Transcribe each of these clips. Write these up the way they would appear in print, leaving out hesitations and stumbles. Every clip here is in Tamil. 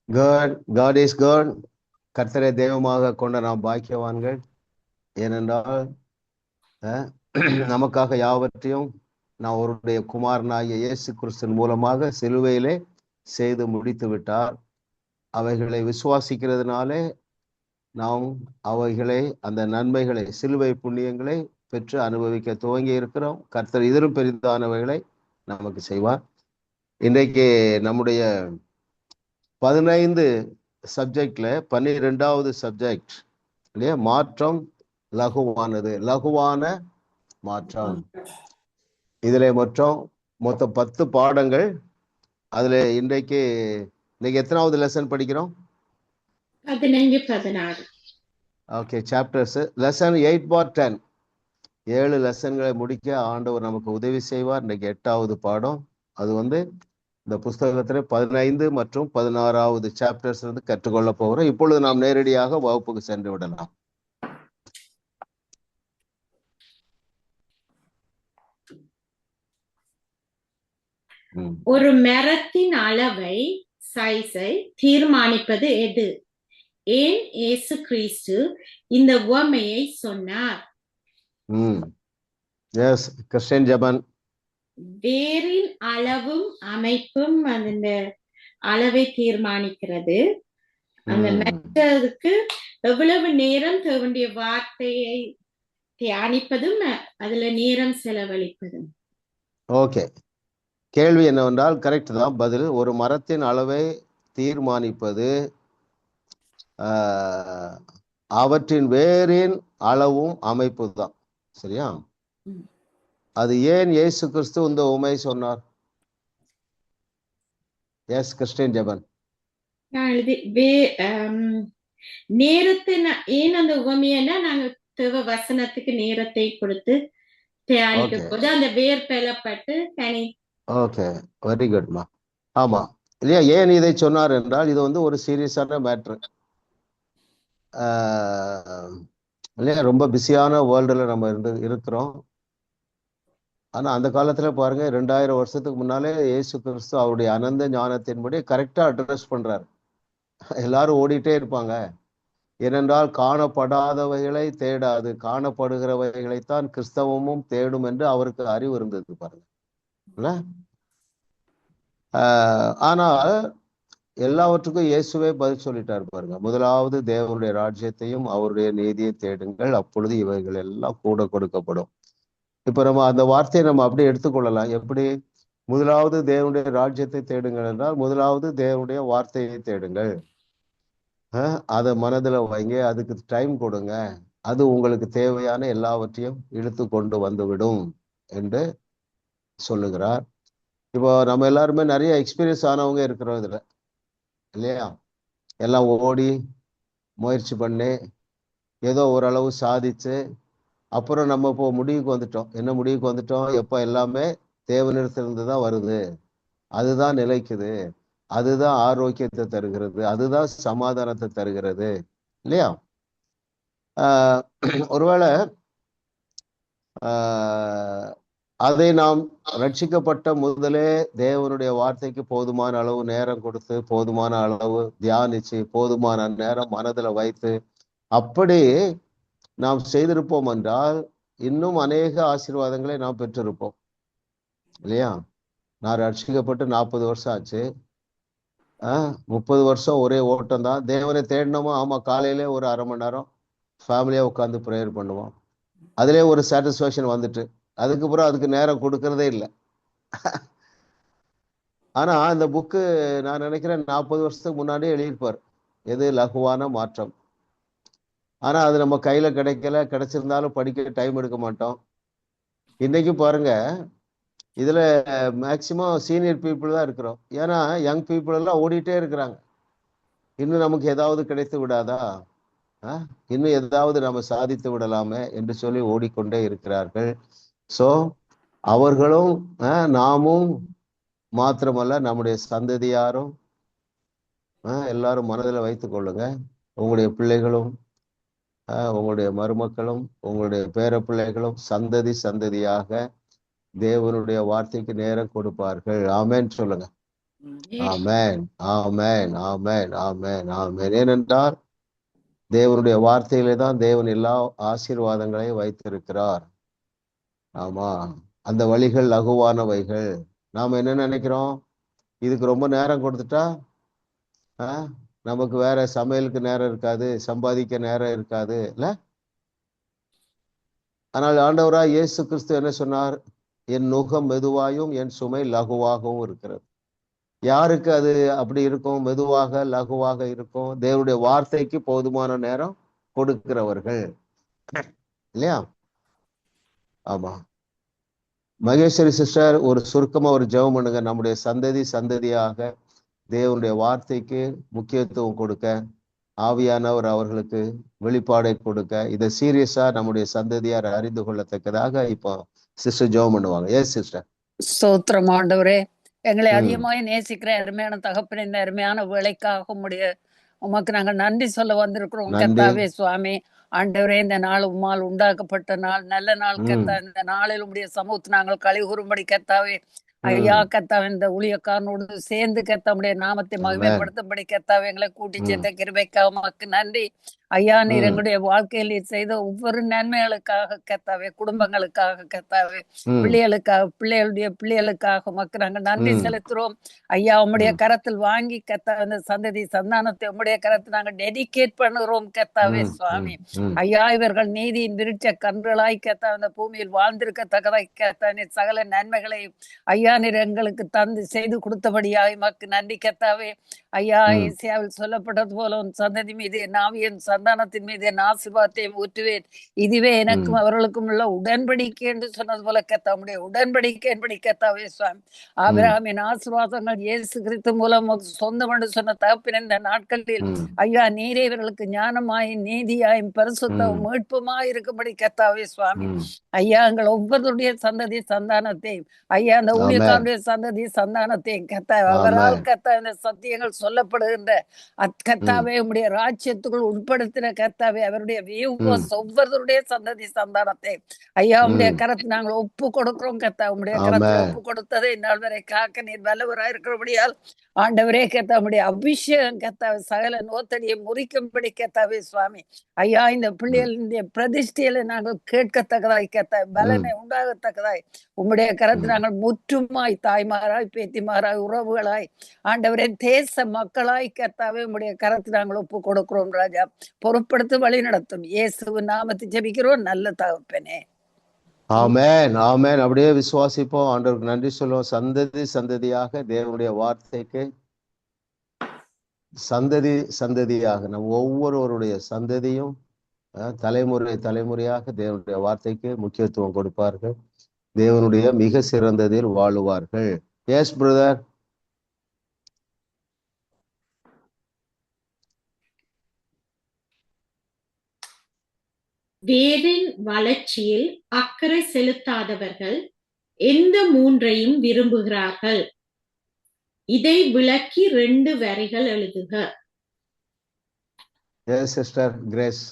God is God. கர்த்தரை தெய்வமாக கொண்ட நாம் பாக்கியவான்கள். ஏனென்றால் நமக்காக யாவற்றையும் நான் அவருடைய குமாரனாகிய இயேசு கிறிஸ்துவின் மூலமாக சிலுவையிலே செய்து முடித்து விட்டார். அவைகளை விசுவாசிக்கிறதுனாலே நாம் அவைகளை, அந்த நன்மைகளை, சிலுவை புண்ணியங்களை பெற்று அனுபவிக்க துவங்கி இருக்கிறோம். கர்த்தர் இதரும் பெரிதானவைகளை நமக்கு செய்வார். இன்றைக்கு நம்முடைய 15 சப்ஜெக்ட்ல 12வது சப்ஜெக்ட் இல்லையா, மாற்றம் லகுவானது, லகுவான மாற்றம். இதுல மொத்தம் 10 பாடங்கள். அதுல இன்னைக்கு எத்தனாவது லெசன் படிக்கிறோம்? 15, 16. Okay, chapters. லெசன் 8/10, 7 லெசன்களை முடிக்க ஆண்டவர் நமக்கு உதவி செய்வார். இன்னைக்கு 8வது பாடம். அது இந்த புஸ்தகத்துல 15 மற்றும் 16வது சாப்டர்ஸ் கற்றுக்கொள்ள போகிறோம். இப்பொழுது நாம் நேரடியாக வகுப்புக்கு சென்று விடலாம். ஒரு மரத்தின் அளவை, சைஸை தீர்மானிப்பது எது? ஏன் இயேசு கிறிஸ்து இந்த உவமையை சொன்னார்? Yes, Christian Jeban. வேரின் அளவும் அமைப்பும் அந்த அளவை தீர்மானிக்கிறது. அந்த மெத்ததுக்கு எவ்வளவு நேரம் தேவனுடைய வார்த்தையை தியானிப்பதும் அதுல நேரம் செலவழிப்பதும். ஓகே, கேள்வி என்னவென்றால் கரெக்ட் தான் பதில். ஒரு மரத்தின் அளவை தீர்மானிப்பது அவற்றின் வேரின் அளவும் அமைப்பு தான். சரியா? அது ஏன் இயேசு கிறிஸ்து இந்த உண்மையை சொன்னார்? Yes, Christian Jeban. நேரத்தை ஏன் அந்த உவமையன்னா, நாங்க தேவ வசனத்துக்கு நேரத்தை கொடுத்து தியானிக்க போது அந்த வேர் பெலப்பட்டு தனி. ஓகே, வெரி குட்மா. ஆமா இல்லையா? ஏன் இதை சொன்னார் என்றால் இது ஒரு சீரியஸான மேட்ரு இல்லையா? ரொம்ப பிஸியான வேர்ல்டுல நம்ம இருக்கிறோம். ஆனா அந்த காலத்துல பாருங்க, 2000 வருஷத்துக்கு முன்னாலே இயேசு கிறிஸ்து அவருடைய அனந்த ஞானத்தின்படி கரெக்டா அட்ரஸ் பண்றாரு. எல்லாரும் ஓடிட்டே இருப்பாங்க. ஏனென்றால் காணப்படாதவைகளை தேடாது, காணப்படுகிறவைகளைத்தான் கிறிஸ்தவமும் தேடும் என்று அவருக்கு அறிவு இருந்தது பாருங்க. ஆனால் எல்லாவற்றுக்கும் இயேசுவே பதில் சொல்லிட்டார் பாருங்க. முதலாவது தேவனுடைய ராஜ்யத்தையும் அவருடைய நீதியை தேடுங்கள், அப்பொழுது இவைகள் எல்லாம் கூட கொடுக்கப்படும். இப்ப நம்ம அந்த வார்த்தையை நம்ம அப்படியே எடுத்துக்கொள்ளலாம். எப்படி? முதலாவது தேவனுடைய ராஜ்யத்தை தேடுங்கள் என்றால் முதலாவது தேவனுடைய வார்த்தையை தேடுங்கள். அதை மனதில் வைங்க, அதுக்கு டைம் கொடுங்க, அது உங்களுக்கு தேவையான எல்லாவற்றையும் இழுத்து கொண்டு வந்துவிடும் என்று சொல்லுகிறார். இப்போ நம்ம எல்லாருமே நிறைய எக்ஸ்பீரியன்ஸ் ஆனவங்க இருக்கிறோம் இதுல இல்லையா? எல்லாம் ஓடி முயற்சி பண்ணி ஏதோ ஓரளவு சாதிச்சு அப்புறம் நம்ம இப்போ முடிவுக்கு வந்துட்டோம். என்ன முடிவுக்கு வந்துட்டோம்? எப்போ எல்லாமே தேவனிடத்திலிருந்து தான் வருது, அதுதான் நிலைக்குது, அதுதான் ஆரோக்கியத்தை தருகிறது, அதுதான் சமாதானத்தை தருகிறது இல்லையா? ஒருவேளை அதை நாம் ரட்சிக்கப்பட்ட முதலே தேவனுடைய வார்த்தைக்கு போதுமான அளவு நேரம் கொடுத்து, போதுமான அளவு தியானிச்சு, போதுமான நேரம் மனதில் வைத்து அப்படி நாம் செய்திருப்போம் என்றால் இன்னும் அநேக ஆசீர்வாதங்களை நாம் பெற்றிருப்போம் இல்லையா? நான் ரட்சிக்கப்பட்டு 40 வருஷம் ஆச்சு. 30 வருஷம் ஒரே ஓட்டம் தான். தேவனை தேடணுமா? ஆமா, காலையிலே ஒரு அரை மணி நேரம் ஃபேமிலியா உட்காந்து ப்ரேயர் பண்ணுவோம். அதிலே ஒரு சாட்டிஸ்ஃபேக்ஷன் வந்துட்டு அதுக்கப்புறம் அதுக்கு நேரம் கொடுக்கறதே இல்லை. ஆனா இந்த புக்கு நான் நினைக்கிறேன் 40 வருஷத்துக்கு முன்னாடியே எழுதியிருப்பார், எது லகுவான மாற்றம். ஆனா அது நம்ம கையில கிடைச்சிருந்தாலும் படிக்க டைம் எடுக்க மாட்டோம். இன்னைக்கு பாருங்க, இதுல மேக்சிமம் சீனியர் பீப்புள் தான் இருக்கிறோம். ஏன்னா யங் பீப்புள் எல்லாம் ஓடிட்டே இருக்கிறாங்க. இன்னும் நமக்கு ஏதாவது கிடைத்து விடாதா, இன்னும் ஏதாவது நம்ம சாதித்து விடலாமே என்று சொல்லி ஓடிக்கொண்டே இருக்கிறார்கள். ஸோ அவர்களும் நாமும் மாத்திரமல்ல, நம்முடைய சந்ததியாரும் எல்லாரும் மனதில் வைத்துக் கொள்ளுங்க. உங்களுடைய பிள்ளைகளும் உங்களுடைய மருமக்களும் உங்களுடைய பேர பிள்ளைகளும் சந்ததி சந்ததியாக தேவனுடைய வார்த்தைக்கு நேரம் கொடுப்பார்கள். ஆமேன்னு சொல்லுங்க. ஆமென், ஆமென், ஆமென், ஆமென், ஆமென். ஏனென்றால் தேவனுடைய வார்த்தையிலே தான் தேவன் எல்லா ஆசீர்வாதங்களையும் வைத்திருக்கிறார். ஆமா, அந்த வழிகள் லகுவானவைகள். நாம என்ன நினைக்கிறோம்? இதுக்கு ரொம்ப நேரம் கொடுத்துட்டா நமக்கு வேற சமையலுக்கு நேரம் இருக்காது, சம்பாதிக்க நேரம் இருக்காது இல்ல. ஆனால் ஆண்டவராய் இயேசு கிறிஸ்து என்ன சொன்னார்? என் நுகம் மெதுவாயும் என் சுமை லகுவாகவும் இருக்கிறது. யாருக்கு அது அப்படி இருக்கும்? மெதுவாக லகுவாக இருக்கும்? தேவனுடைய வார்த்தைக்கு போதுமான நேரம் கொடுக்கிறவர்கள் இல்லையா? ஆமா. மகேஸ்வரி சிஸ்டர், ஒரு சுருக்கமா ஒரு ஜெபம் பண்ணுங்க. நம்முடைய சந்ததியாக தேவனுடைய வார்த்தைக்கு முக்கியத்துவம் கொடுக்க, ஆவியானவர் அவர்களுக்கு வெளிப்பாடை கொடுக்க, இதை சீரியஸா நம்முடைய சந்ததியார் அறிந்து கொள்ளத்தக்கதாக இப்போ சிஸ்டர் ஜெபம் பண்ணுவாங்க. Yes sister. ஸ்தோத்திரம் ஆண்டவரே, எங்களை அதிகமாய் நேசிக்கிற அருமையான தகப்பன், இந்த அருமையான வேலைக்காக உமக்கு நாங்கள் நன்றி சொல்ல வந்திருக்கிறோம் கர்த்தாவே சுவாமி. ஆண்டவரே, இந்த நாள் உம்மால் உண்டாக்கப்பட்ட நாள், நல்ல நாள் கர்த்தா. இந்த நாளில் உம்முடைய சமூகத்தை நாங்கள் கழிவுறும்படி கர்த்தாவே ஐயா கர்த்தாவே, இந்த ஊழியக்காரனோடு சேர்ந்து கர்த்தாவுடைய நாமத்தை மகிமைப்படுத்தும்படி கர்த்தாவே எங்களை கூட்டி சேர்த்த கிருபைக்காக உமக்கு நன்றி ஐயா. நீர் எங்களுடைய வாழ்க்கையில் செய்த ஒவ்வொரு நன்மைகளுக்காக கர்த்தாவே, குடும்பங்களுக்காக கர்த்தாவே, பிள்ளைகளுடைய பிள்ளைகளுக்காக உமக்கு நாங்கள் நன்றி செலுத்துறோம் ஐயா. உம்முடைய கரத்தில் வாங்கி கர்த்தாவே, இந்த சந்ததி சந்தானத்தை உம்முடைய கரத்தில் நாங்கள் டெடிகேட் பண்ணுகிறோம் கர்த்தாவே சுவாமி. ஐயா, இவர்கள் நீதியின் விருட்ச கன்றுகளாய் கர்த்தாவே இந்த பூமியில் வாழ்ந்திருக்கத்தக்கதாய் கர்த்தாவே சகல நன்மைகளை ஐயா நீர் எங்களுக்கு தந்து செய்து கொடுத்தபடியாய் மக்கு நன்றி கர்த்தாவே. ஐயா, இசையாவில் சொல்லப்பட்டது போல உன் சந்ததி மீது என் ஆவியின் சந்தானத்தின் மீது என் ஆசீர்வாதத்தையும் ஊற்றுவேன், இதுவே எனக்கும் அவர்களுக்கும் உள்ள உடன்படிக்கை என்று சொன்னது போல கர்த்தாவுடைய உடன்படிக்கை என்படி கர்த்தாவே சுவாமி. ஆபிரகாமின் ஆசீர்வாதங்கள் இயேசு கிறிஸ்து மூலம் சொந்தம் என்று சொன்ன தகப்பின் இந்த நாட்களில் ஐயா நீரே இவர்களுக்கு ஞானமாயும் நீதியாயும் பரிசுத்தமும் மீட்புமாய் இருக்கும்படி கர்த்தாவே சுவாமி. ஐயா, எங்கள் ஒவ்வொருடைய சந்ததி சந்தானத்தையும் ஐயா அந்த ஊழியக்காரனுடைய சந்ததி சந்தானத்தையும் கர்த்தாவே அவரால் கர்த்தாவே இந்த சத்தியங்கள் சொல்லப்படுகின்ற கர்த்தாவே உம்முடைய ராஜ்யத்துக்குள் உட்படுத்தின கர்த்தாவே அவருடைய ஒவ்வொருடைய சந்ததி சந்தானத்தை ஐயா உம்முடைய கரத்தை நாங்கள் ஒப்பு கொடுக்கிறோம் கர்த்தா. உம்முடைய கரத்தில் ஒப்பு கொடுத்ததை நாள் வரை காக்க நீர் வல்லவராய் இருக்கிறபடியால் ஆண்டவரே கர்த்தா உம்முடைய அபிஷேகம் கர்த்தாவே சகல நோத்தடியை முறிக்கும்படி கர்த்தாவே சுவாமி. ஐயா, இந்த பிள்ளைகளுடைய பிரதிஷ்டையில நாங்கள் கேட்கத்தக்கதாய் கர்த்தாவே பலனை உண்டாகத்தக்கதாய் உம்முடைய கரத்தை நாங்கள் முற்றுமாய் தாய்மாராய் பேத்திமாராய் உறவுகளாய் ஆண்டவரே தேச மக்களாய் கர்த்தாவே உம்முடைய கரத்தை நாங்கள் ஒப்பு கொடுக்கிறோம் ராஜா. பொறுப்படுத்தி வழி நடத்தும் இயேசுவின் நாமத்தை ஜெபிக்கிறோம் நல்ல தகப்பனே. ஆமென், ஆமென். அப்படியே விசுவாசிப்போம், ஆண்டவருக்கு நன்றி சொல்லுவோம். சந்ததியாக தேவனுடைய வார்த்தைக்கு சந்ததியாக நம் ஒவ்வொருவருடைய சந்ததியும் தலைமுறையாக தேவனுடைய வார்த்தைக்கு முக்கியத்துவம் கொடுப்பார்கள், தேவனுடைய மிக சிறந்ததில் வாழுவார்கள். Yes brother. வேரின் வளர்ச்சியில் அக்கறை செலுத்தாதவர்கள் எந்த மூன்றையும் விரும்புகிறார்கள்? இதை விளக்கி 2 வரிகள் எழுதுக. Yes sister grace.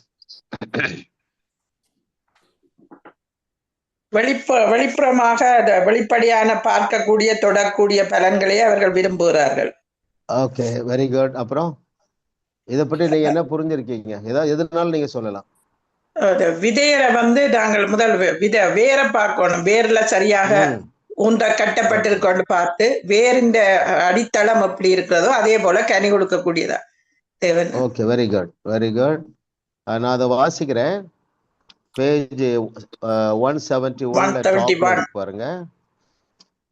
வெளிப்புறமாக வெளிப்படையான பார்க்கக்கூடிய தொடரக்கூடிய பலன்களை அவர்கள் விரும்புகிறார்கள். Okay, very good. அப்புறம் இதை பற்றி நீங்க என்ன புரிஞ்சிருக்கீங்க? எதனால நீங்க சொல்லலாம்? விதையரை நாங்கள் முதல் வேற பார்க்கணும், வேர்ல சரியாக ஊன்ற கட்டப்பட்டிருக்கோன்னு பார்த்து வேறின் அடித்தளம் எப்படி இருக்கிறதோ அதே போல கனி கொடுக்கக்கூடியதா தேவன். Okay, very good, very good. நான் அதை வாசிக்கிறேன். பேஜ் 171 பாருங்க.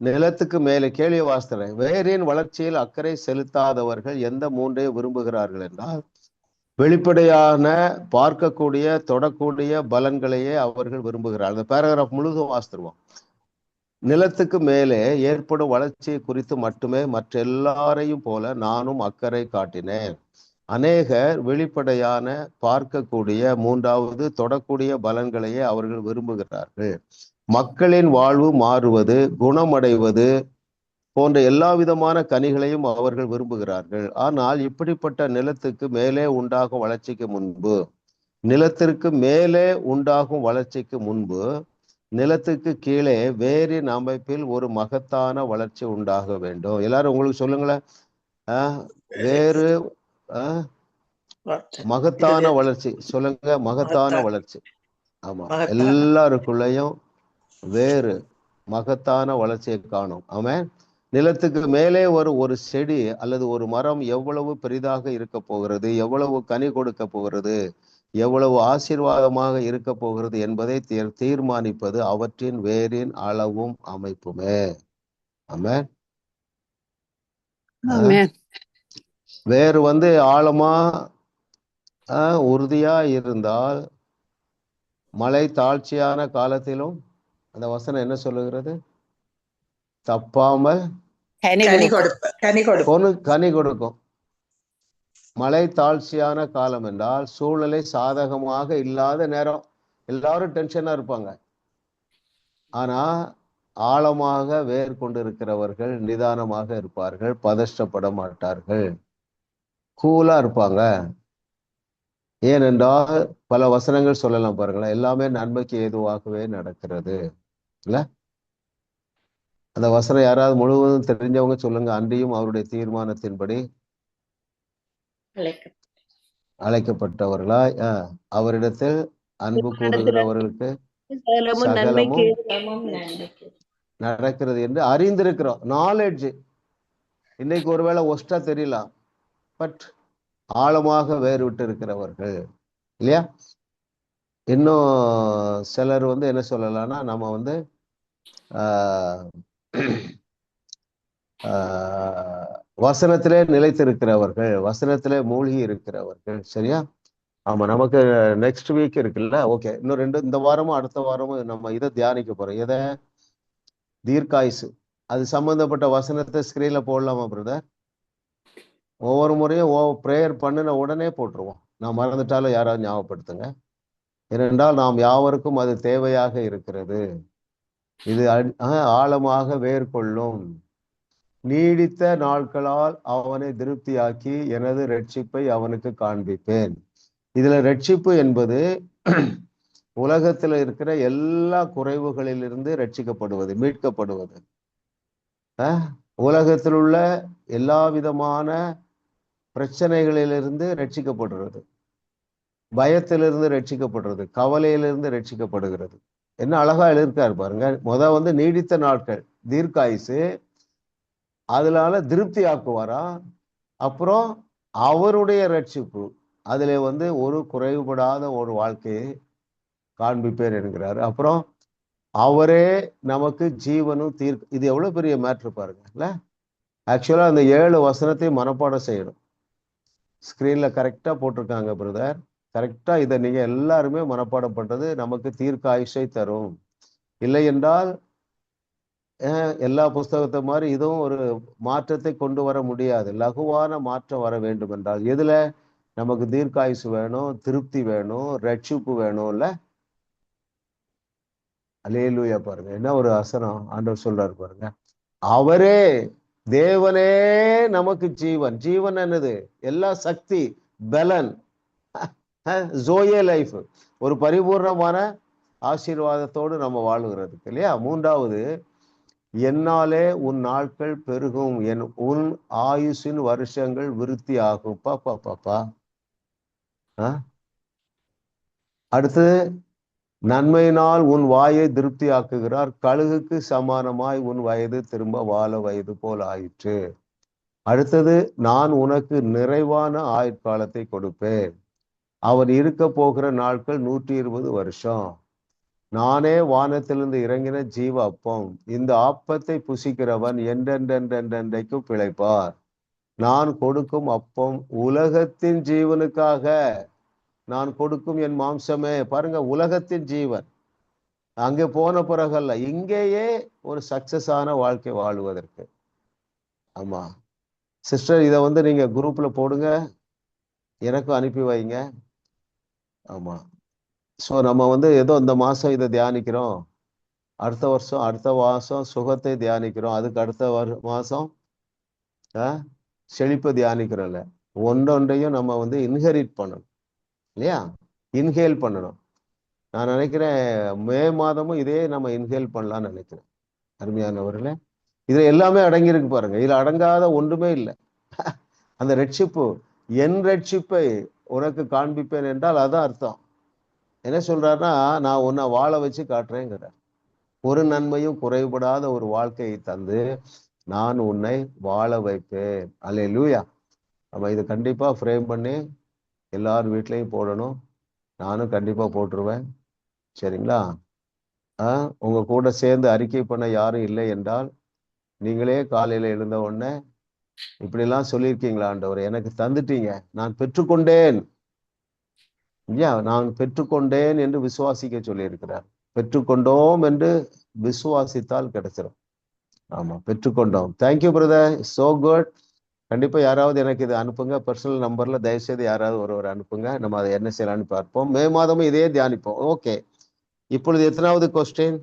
நிலத்துக்கு மேலே கேள்வி வாசிக்கிறேன். வேரின் வளர்ச்சியில் அக்கறை செலுத்தாதவர்கள் எந்த மூன்றை விரும்புகிறார்கள் என்றால் வெளிப்படையான பார்க்கக்கூடிய தொடக்கூடிய பலன்களையே அவர்கள் விரும்புகிறார்கள். அந்த பேராகிராஃப் முழுதும் வாசித்துருவோம். நிலத்துக்கு மேலே ஏற்படும் வளர்ச்சியை குறித்து மட்டுமே மற்ற எல்லாரையும் போல நானும் அக்கறை காட்டினேன். அநேகர் வெளிப்படையான பார்க்கக்கூடிய மூன்றாவது தொடக்கூடிய பலன்களையே அவர்கள் விரும்புகிறார்கள். மக்களின் வாழ்வு மாறுவது, குணமடைவது போன்ற எல்லா விதமான கனிகளையும் அவர்கள் விரும்புகிறார்கள். ஆனால் இப்படிப்பட்ட நிலத்திற்கு மேலே உண்டாகும் வளர்ச்சிக்கு முன்பு நிலத்துக்கு கீழே வேரின் அமைப்பில் ஒரு மகத்தான வளர்ச்சி உண்டாக வேண்டும். எல்லாரும் உங்களுக்கு சொல்லுங்களேன். வேறு மகத்தான வளர்ச்சி சொல்லுங்க. மகத்தான வளர்ச்சி. ஆமா, எல்லாருக்குள்ளயும் வேறு மகத்தான வளர்ச்சியை காணும். ஆமென். நிலத்துக்கு மேலே ஒரு செடி அல்லது ஒரு மரம் எவ்வளவு பெரிதாக இருக்க போகிறது, எவ்வளவு கனி கொடுக்க போகிறது, எவ்வளவு ஆசீர்வாதமாக இருக்க போகிறது என்பதை தீர்மானிப்பது அவற்றின் வேரின் அளவும் அமைப்புமே. ஆமென். வேறு ஆழமா உறுதியா இருந்தால் மழை தாழ்ச்சியான காலத்திலும் அந்த வசனம் என்ன சொல்லுகிறது? தப்பாமல் கனி கொடுக்கும். மழை தாழ்ச்சியான காலம் என்றால் சூழ்நிலை சாதகமாக இல்லாத நேரம். எல்லாரும் டென்ஷனா இருப்பாங்க. ஆனா ஆழமாக வேர் கொண்டிருக்கிறவர்கள் நிதானமாக இருப்பார்கள், பதஷ்டப்பட மாட்டார்கள், கூலா இருப்பாங்க. ஏனென்றால் பல வசனங்கள் சொல்லலாம் பாருங்களேன். எல்லாமே நன்மைக்கு ஏதுவாகவே நடக்கிறது இல்ல? அந்த வசனம் யாராவது முழுவதும் தெரிஞ்சவங்க சொல்லுங்க. அன்றியும் அவருடைய தீர்மானத்தின்படி அழைக்கப்பட்டவர்களாய் அவரிடத்தில் அன்பு கூறுகிறவர்களுக்கு சகலமும் நடக்கிறது என்று அறிந்திருக்கிறோம். நாலேஜ் இன்னைக்கு ஒருவேளை ஒஸ்டா தெரியலாம், பட் ஆழமாக வேறு விட்டு இருக்கிறவர்கள் இல்லையா? இன்னும் சிலர் என்ன சொல்லலாம்னா, நம்ம வசனத்திலே நிலைத்திருக்கிறவர்கள், வசனத்திலே மூழ்கி இருக்கிறவர்கள். சரியா? ஆமா, நமக்கு நெக்ஸ்ட் வீக் இருக்குல்ல. ஓகே, இன்னும் இந்த வாரமும் அடுத்த வாரமும் நம்ம இதை தியானிக்க போறோம். எதை? தீர்க்காயுசு. அது சம்பந்தப்பட்ட வசனத்தை ஸ்கிரீன்ல போடலாமா பிரதர்? ஒவ்வொரு முறையும் ப்ரேயர் பண்ணின உடனே போட்டுருவோம். நான் மறந்துட்டாலும் யாராவது ஞாபகப்படுத்துங்க. ஏனென்றால் நாம் யாவருக்கும் அது தேவையாக இருக்கிறது. இது ஆழமாக வேர்கொள்ளும். நீடித்த நாட்களால் அவனை திருப்தியாக்கி எனது ரட்சிப்பை அவனுக்கு காண்பிப்பேன். இதுல ரட்சிப்பு என்பது உலகத்துல இருக்கிற எல்லா குறைவுகளிலிருந்து ரட்சிக்கப்படுவது, மீட்கப்படுவது. உலகத்தில் உள்ள எல்லா விதமான பிரச்சனைகளிலிருந்து ரட்சிக்கப்படுறது, பயத்திலிருந்து ரட்சிக்கப்படுறது, கவலையிலிருந்து ரட்சிக்கப்படுகிறது. என்ன அழகா எழுதியிருக்காரு பாருங்க. நீடித்த நாட்கள், தீர்க்காயுசு, அதனால திருப்தி ஆக்குவாரா. அப்புறம் அவருடைய ரட்சிப்பு, அதுல ஒரு குறைவுபடாத ஒரு வாழ்க்கையை காண்பிப்பேர் என்கிறாரு. அப்புறம் அவரே நமக்கு ஜீவனும் இது எவ்வளவு பெரிய மேட்ரு பாருங்க இல்ல? ஆக்சுவலா அந்த 7 வசனத்தையும் மனப்பாடம் செய்யணும். ஸ்கிரீன்ல கரெக்டா போட்டிருக்காங்க பிரதர். கரெக்டா இதை நீங்க எல்லாருமே மனப்பாடம் பண்றது நமக்கு தீர்க்காயுஷை தரும். இல்லை என்றால் எல்லா புஸ்தகத்தை மாதிரி இதுவும் ஒரு மாற்றத்தை கொண்டு வர முடியாது. லகுவான மாற்றம் வர வேண்டும் என்றால் எதுல நமக்கு தீர்க்காயுசு வேணும், திருப்தி வேணும், ரட்சிப்பு வேணும் இல்ல? அல்லேலூயா. பாருங்க என்ன ஒரு வசனம் ஆண்டவர் சொல்றாரு பாருங்க. அவரே தேவனே நமக்கு ஜீவன். ஜீவன் என்னது? எல்லா சக்தி, பலன், ஜோயே லைஃப், ஒரு பரிபூர்ணமான ஆசீர்வாதத்தோடு நம்ம வாழுகிறதுக்கு இல்லையா? 3வது, என்னாலே உன் நாட்கள் பெருகும், உன் ஆயுசின் வருஷங்கள் விருத்தி ஆகும். பாப்பா. அடுத்து, நன்மையினால் உன் வாயை திருப்தி ஆக்குகிறார், கழுகுக்கு சமானமாய் உன் வயது திரும்ப வாழ வயது போல் ஆயிற்று. அடுத்தது, நான் உனக்கு நிறைவான ஆயுட்காலத்தை கொடுப்பேன், அவர் இருக்க போகிற நாட்கள் 120 வருஷம். நானே வானத்திலிருந்து இறங்கின ஜீவ அப்பம், இந்த அப்பத்தை புசிக்கிறவன் என்றென்றைக்கும் பிழைப்பார். நான் கொடுக்கும் அப்பம் உலகத்தின் ஜீவனுக்காக நான் கொடுக்கும் என் மாம்சமே. பாருங்க, உலகத்தின் ஜீவன். அங்கே போன பிறகல்ல, இங்கேயே ஒரு சக்சஸான வாழ்க்கை வாழுவதற்கு. ஆமா சிஸ்டர், இதை நீங்க குரூப்ல போடுங்க, எனக்கும் அனுப்பி வைங்க. ஆமா, ஸோ நம்ம ஏதோ இந்த மாசம் இதை தியானிக்கிறோம், அடுத்த மாசம் சுகத்தை தியானிக்கிறோம், அதுக்கு அடுத்த மாசம் செழிப்பை தியானிக்கிறோம்ல. ஒன்றொன்றையும் நம்ம இன்ஹெரிட் பண்ணணும் இல்லையா? இன்ஹேல் பண்ணணும். நான் நினைக்கிறேன் மே மாதமும் இதே நம்ம இன்ஹேல் பண்ணலாம்னு நினைக்கிறேன். அருமையானவர்களே, இதுல எல்லாமே அடங்கியிருக்கு பாருங்க. இதுல அடங்காத ஒன்றுமே இல்லை. அந்த ரட்சிப்பு, என் ரட்சிப்பை உனக்கு காண்பிப்பேன் என்றால் அதான் அர்த்தம். என்ன சொல்றாருன்னா, நான் உன்னை வாழ வச்சு காட்டுறேங்கிறார். ஒரு நன்மையும் குறைபடாத ஒரு வாழ்க்கையை தந்து நான் உன்னை வாழ வைப்பேன். அல்லேலூயா. நம்ம இது கண்டிப்பா ஃப்ரேம் பண்ணி எல்லார் வீட்லையும் போடணும். நானும் கண்டிப்பா போட்டுருவேன். சரிங்களா? உங்க கூட சேர்ந்து அறிக்கை பண்ண யாரும் இல்லை என்றால், நீங்களே காலையில எழுந்த உடனே இப்படிலாம் சொல்லியிருக்கீங்களா ஆண்டவரே, எனக்கு தந்துட்டீங்க, நான் பெற்றுக்கொண்டேன். நான் பெற்றுக்கொண்டேன் என்று விசுவாசிக்க சொல்லியிருக்கிறார். பெற்றுக்கொண்டோம் என்று விசுவாசித்தால் கிடைச்சிடும். ஆமா, பெற்றுக்கொண்டோம். Thank you brother, so good. கண்டிப்பா யாராவது எனக்கு இதை அனுப்புங்க. பர்சனல் நம்பர்ல தயவுசெய்து யாராவது ஒருவர் அனுப்புங்க. நம்ம அதை என்ன செய்யலாம்னு பார்ப்போம். மே மாதமும் இதே தியானிப்போம். ஓகே, இப்பொழுது எத்தனாவது கொஸ்டின்?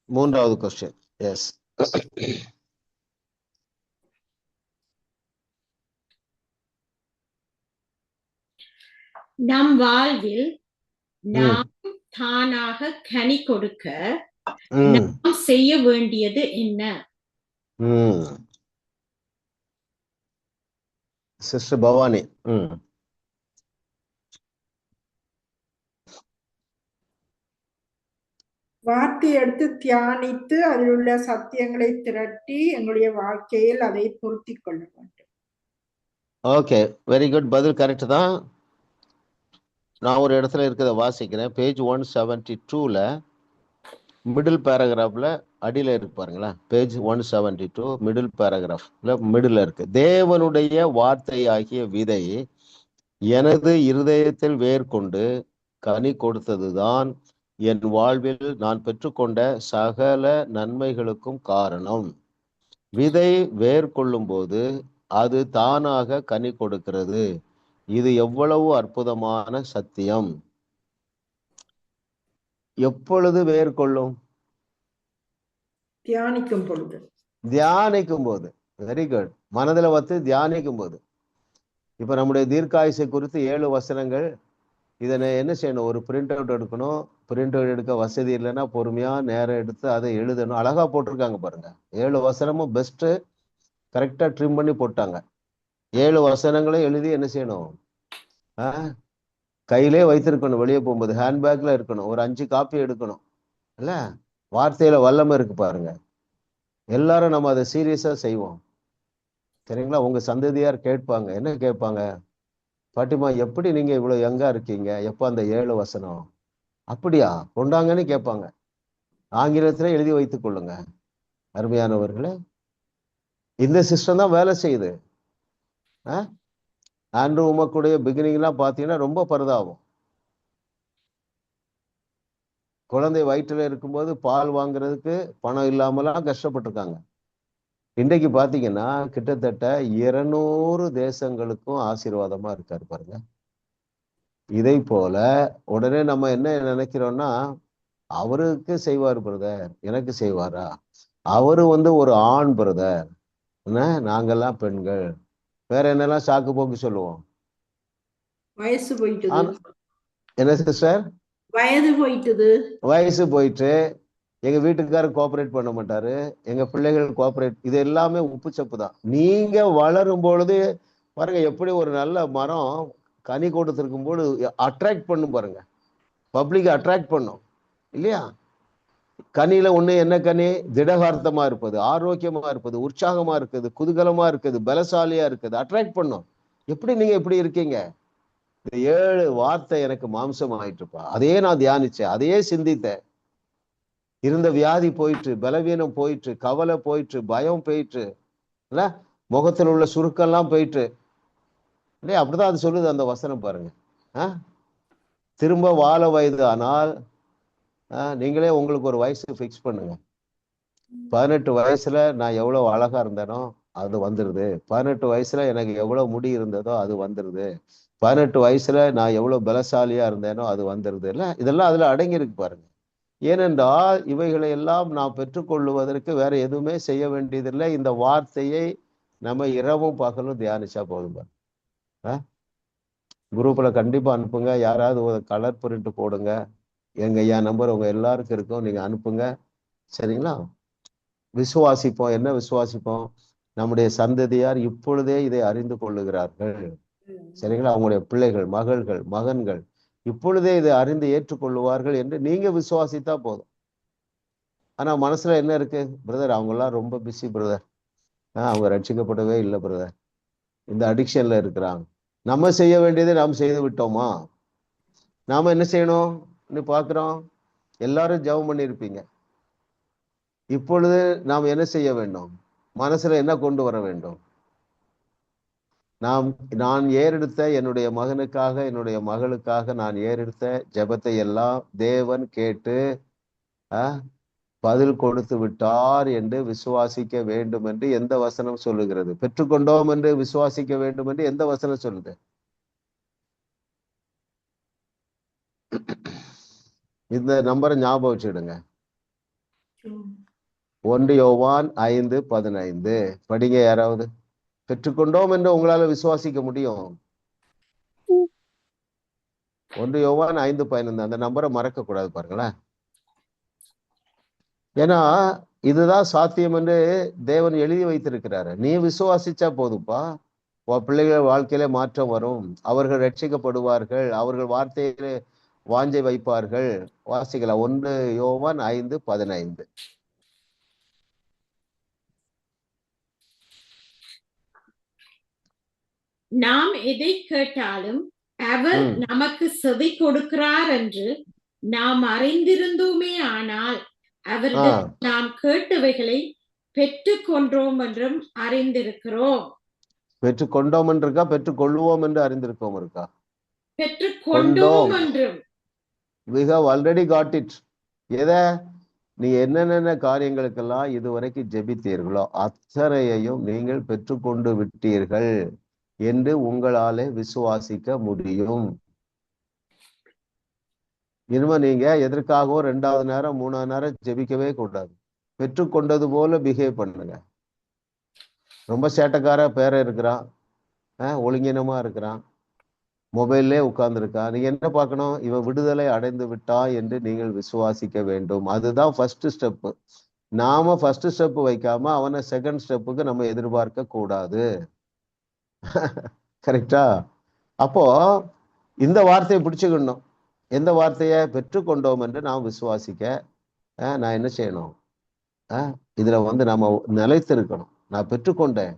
மூன்றாவது கொஸ்டின். எஸ். நம் வாழ்வில் நாம் தானாக கனி கொடுக்க நாம் செய்ய வேண்டியது என்ன? சிஸ்டர் பவானி. வார்த்தை எடுத்து தியானித்து அதில் உள்ள சத்தியங்களை திரட்டி எங்களுடைய வாழ்க்கையில் அதை பொருத்தி கொள்ள வேண்டும். Okay, very good. பதில் கரெக்ட் தான். நான் ஒரு இடத்துல இருக்கிறத வாசிக்கிறேன். பேஜ் 172ல மிடில் பேராகிராஃப்ல அடியில இருக்கு பாருங்களேன். பேஜ் 172 மிடில் பேராகிராஃப்ல மிடில் இருக்கு. தேவனுடைய வார்த்தையாகிய விதை எனது இருதயத்தில் வேர் கொண்டு கனி கொடுத்ததுதான் என் வாழ்வில் நான் பெற்றுக்கொண்ட சகல நன்மைகளுக்கும் காரணம். விதை வேர் கொள்ளும் போது அது தானாக கனி கொடுக்கிறது. இது எவ்வளவு அற்புதமான சத்தியம்! எப்பொழுது வேர் கொள்ளும்? தியானிக்கும் பொழுது. தியானிக்கும் போது. Very good. மனதில் வச்சு தியானிக்கும் போது. இப்ப நம்முடைய தீர்க்காயுசை குறித்து 7 வசனங்கள். இதனை என்ன செய்யணும்? ஒரு பிரிண்ட் அவுட் எடுக்கணும். பிரிண்ட் அவுட் எடுக்க வசதி இல்லைன்னா பொறுமையா நேரம் எடுத்து அதை எழுதணும். அழகா போட்டிருக்காங்க பாருங்க. 7 வசனமும் பெஸ்ட். கரெக்டா ட்ரிம் பண்ணி போட்டாங்க. 7 வசனங்களையும் எழுதி என்ன செய்யணும்? கையிலே வைத்திருக்கணும். வெளியே போகும்போது ஹேண்ட்பேக்ல இருக்கணும். ஒரு 5 காப்பி எடுக்கணும். இல்ல, வார்த்தையில வல்லமை இருக்கு பாருங்க. எல்லாரும் நம்ம அதை சீரியஸா செய்வோம். சரிங்களா? உங்க சந்ததியார் கேட்பாங்க. என்ன கேட்பாங்க? பாட்டிமா, எப்படி நீங்க இவ்வளவு யங்கா இருக்கீங்க? எப்ப அந்த 7 வசனம்? அப்படியா, கொண்டாங்கன்னு கேட்பாங்க. ஆங்கிலத்துல எழுதி வைத்துக் கொள்ளுங்க. அருமையானவர்களே, இந்த சிஸ்டம் தான் வேலை செய்யுது. ஆண்ட்ரூ உமக்குடைய பிகினிங்லாம் பார்த்தீங்கன்னா ரொம்ப பரிதாபம். குழந்தை வயிற்றுல இருக்கும்போது பால் வாங்குறதுக்கு பணம் இல்லாமலாம் கஷ்டப்பட்டிருக்காங்க. இன்றைக்கு பார்த்தீங்கன்னா கிட்டத்தட்ட 200 தேசங்களுக்கும் ஆசீர்வாதமா இருக்காரு பாருங்க. இதை போல உடனே நம்ம என்ன நினைக்கிறோம்னா, அவருக்கு செய்வார் பிரதர், எனக்கு செய்வாரா? அவரு ஒரு ஆண் பிரதர், நாங்கெல்லாம் பெண்கள். வேற என்னெல்லாம் சாக்கு போக்கு சொல்லுவோம். வயசு போயிட்டு. என்ன சிஸ்டர்? வயது போயிட்டுது. வயசு போயிட்டு எங்க வீட்டுக்காரர் கோஆபரேட் பண்ண மாட்டாரு, எங்க பிள்ளைகள் கோஆபரேட். இது எல்லாமே உப்பு சப்பு தான். நீங்க வளரும் பொழுது பாருங்க, எப்படி ஒரு நல்ல மரம் கனி கொடுத்திருக்கும் போது அட்ராக்ட் பண்ணும் பாருங்க. பப்ளிக் அட்ராக்ட் பண்ணும் இல்லையா? கனியில ஒண்ணு என்ன கனி? திடகார்த்தமா இருப்பது, ஆரோக்கியமா இருப்பது, உற்சாகமா இருக்குது, குதூகலமா இருக்குது, பலசாலியா இருக்குது, அட்ராக்ட் பண்ணும். எப்படி நீங்க இப்படி இருக்கீங்க? இந்த 7 வார்த்தை எனக்கு மாம்சம் ஆயிட்டுப்பா. அதையே நான் தியானிச்சேன், அதையே சிந்தித்தேன். இருந்த வியாதி போயிட்டு, பலவீனம் போயிட்டு, கவலை போயிட்டு, பயம் போயிட்டு, இல்ல முகத்தில் உள்ள சுருக்கெல்லாம் போயிட்டு இல்லையா? அப்படிதான் அது சொல்லுது அந்த வசனம் பாருங்க. திரும்ப வாழ வயது ஆனால் நீங்களே உங்களுக்கு ஒரு வயசு ஃபிக்ஸ் பண்ணுங்க. 18 வயசுல நான் எவ்வளவு அழகா இருந்தேனோ அது வந்துருது. 18 வயசுல எனக்கு எவ்வளவு முடி இருந்ததோ அது வந்துருது. 18 வயசுல நான் எவ்வளவு பலசாலியா இருந்தேனோ அது வந்துருது. இல்ல, இதெல்லாம் அதுல அடங்கி இருக்கு பாருங்க. ஏனென்றால் இவைகளை எல்லாம் நாம் பெற்றுக்கொள்வதற்கு வேற எதுவுமே செய்ய வேண்டியதில்லை. இந்த வார்த்தையை நம்ம இரவும் பகலும் தியானிச்சா போதும். குரூப்ல கண்டிப்பா அனுப்புங்க. யாராவது ஒரு கலர் பிரிண்ட் போடுங்க. எங்க ஐயா நம்பர் உங்க எல்லாருக்கும் இருக்கும், நீங்க அனுப்புங்க. சரிங்களா? விசுவாசிப்போம். என்ன விசுவாசிப்போம்? நம்முடைய சந்ததியார் இப்பொழுதே இதை அறிந்து கொள்ளுகிறார்கள். சரிங்களா? அவங்களுடைய பிள்ளைகள், மகள்கள், மகன்கள் இப்பொழுதே இதை அறிந்து ஏற்றுக்கொள்ளுவார்கள் என்று நீங்க விசுவாசித்தா போதும். ஆனா மனசுல என்ன இருக்கு? பிரதர் அவங்க எல்லாம் ரொம்ப பிஸி பிரதர், அவங்க ரட்சிக்கப்படவே இல்லை பிரதர், இந்த அடிக்ஷன்ல இருக்கிறாங்க. நம்ம செய்ய வேண்டியதை நாம் செய்து விட்டோமா? நாம என்ன செய்யணும் பாக்குறோம்? எல்லாரும் ஜெபம் பண்ணியிருப்பீங்க. இப்பொழுது நாம் என்ன செய்ய வேண்டும்? மனசுல என்ன கொண்டு வர வேண்டும்? நான் ஏறெடுத்த என்னுடைய மகனுக்காக, என்னுடைய மகளுக்காக நான் ஏறெடுத்த ஜெபத்தை எல்லாம் தேவன் கேட்டு பதில் கொடுத்து விட்டார் என்று விசுவாசிக்க வேண்டும் என்று எந்த வசனம் சொல்லுகிறது? பெற்றுக்கொண்டோம் என்று விசுவாசிக்க வேண்டும் என்று எந்த வசனம் சொல்லுது? இந்த நம்பரை ஞாபகம் வச்சுடுங்க. 1 யோவான் 5:15 படிங்க யாராவது. பெற்றுக்கொண்டோம் என்று உங்களால விசுவாசிக்க முடியும். 1 யோவான் 5:15 அந்த நம்பரை மறக்க கூடாது பாருங்களேன். ஏன்னா இதுதான் சாத்தியம் என்று தேவன் எழுதி வைத்திருக்கிறாரு. நீ விசுவாசிச்சா போதுப்பா, உன் பிள்ளைகள் வாழ்க்கையில மாற்றம் வரும், அவர்கள் ரட்சிக்கப்படுவார்கள், அவர்கள் வார்த்தையிலே வாஞ்சை வைப்பார்கள். வாசிக்கலாம் 1 யோவான் 5:15. நாம் எதை கேட்டாலும் அவர் நமக்கு செவி கொடுக்கிறார் என்று நாம் அறிந்திருந்தோமே, ஆனால் அவர்கள் நாம் கேட்டவைகளை பெற்றுக்கொண்டோம் என்றும் அறிந்திருக்கிறோம். பெற்றுக்கொண்டோம் என்று இருக்கா, பெற்றுக்கொள்வோம் என்று அறிந்திருக்கோம் இருக்கா? பெற்றுக்கொண்டோம் என்றும். we have already got it. எதை நீ என்னென்ன காரியங்களுக்கெல்லாம் இதுவரைக்கும் ஜெபித்தீர்களோ அத்தனையையும் நீங்கள் பெற்றுக்கொண்டு விட்டீர்கள் என்று உங்களாலே விசுவாசிக்க முடியும். இனிமே நீங்க எதற்காகவும் 2வது நேரம் 3வது நேரம் ஜெபிக்கவே கூடாது. பெற்றுக்கொண்டது போல பிஹேவ் பண்ணுங்க. ரொம்ப சேட்டக்கார பேர இருக்கிறான், ஒழுங்கினமா இருக்கிறான், மொபைல்லே உட்கார்ந்துருக்கான், நீங்க என்ன பார்க்கணும்? இவன் விடுதலை அடைந்து விட்டா என்று நீங்கள் விசுவாசிக்க வேண்டும். அதுதான் ஃபர்ஸ்ட் ஸ்டெப். நாம ஃபர்ஸ்ட் ஸ்டெப் வைக்காம அவனை செகண்ட் ஸ்டெப்புக்கு நம்ம எதிர்பார்க்க கூடாது. கரெக்டா? அப்போ இந்த வார்த்தையை பிடிச்சுக்கணும். எந்த வார்த்தையை? பெற்றுக்கொண்டோம் என்று நாம் விசுவாசிக்க நான் என்ன செய்யணும்? இதுல நம்ம நிலைத்திருக்கணும். நான் பெற்றுக்கொண்டேன்.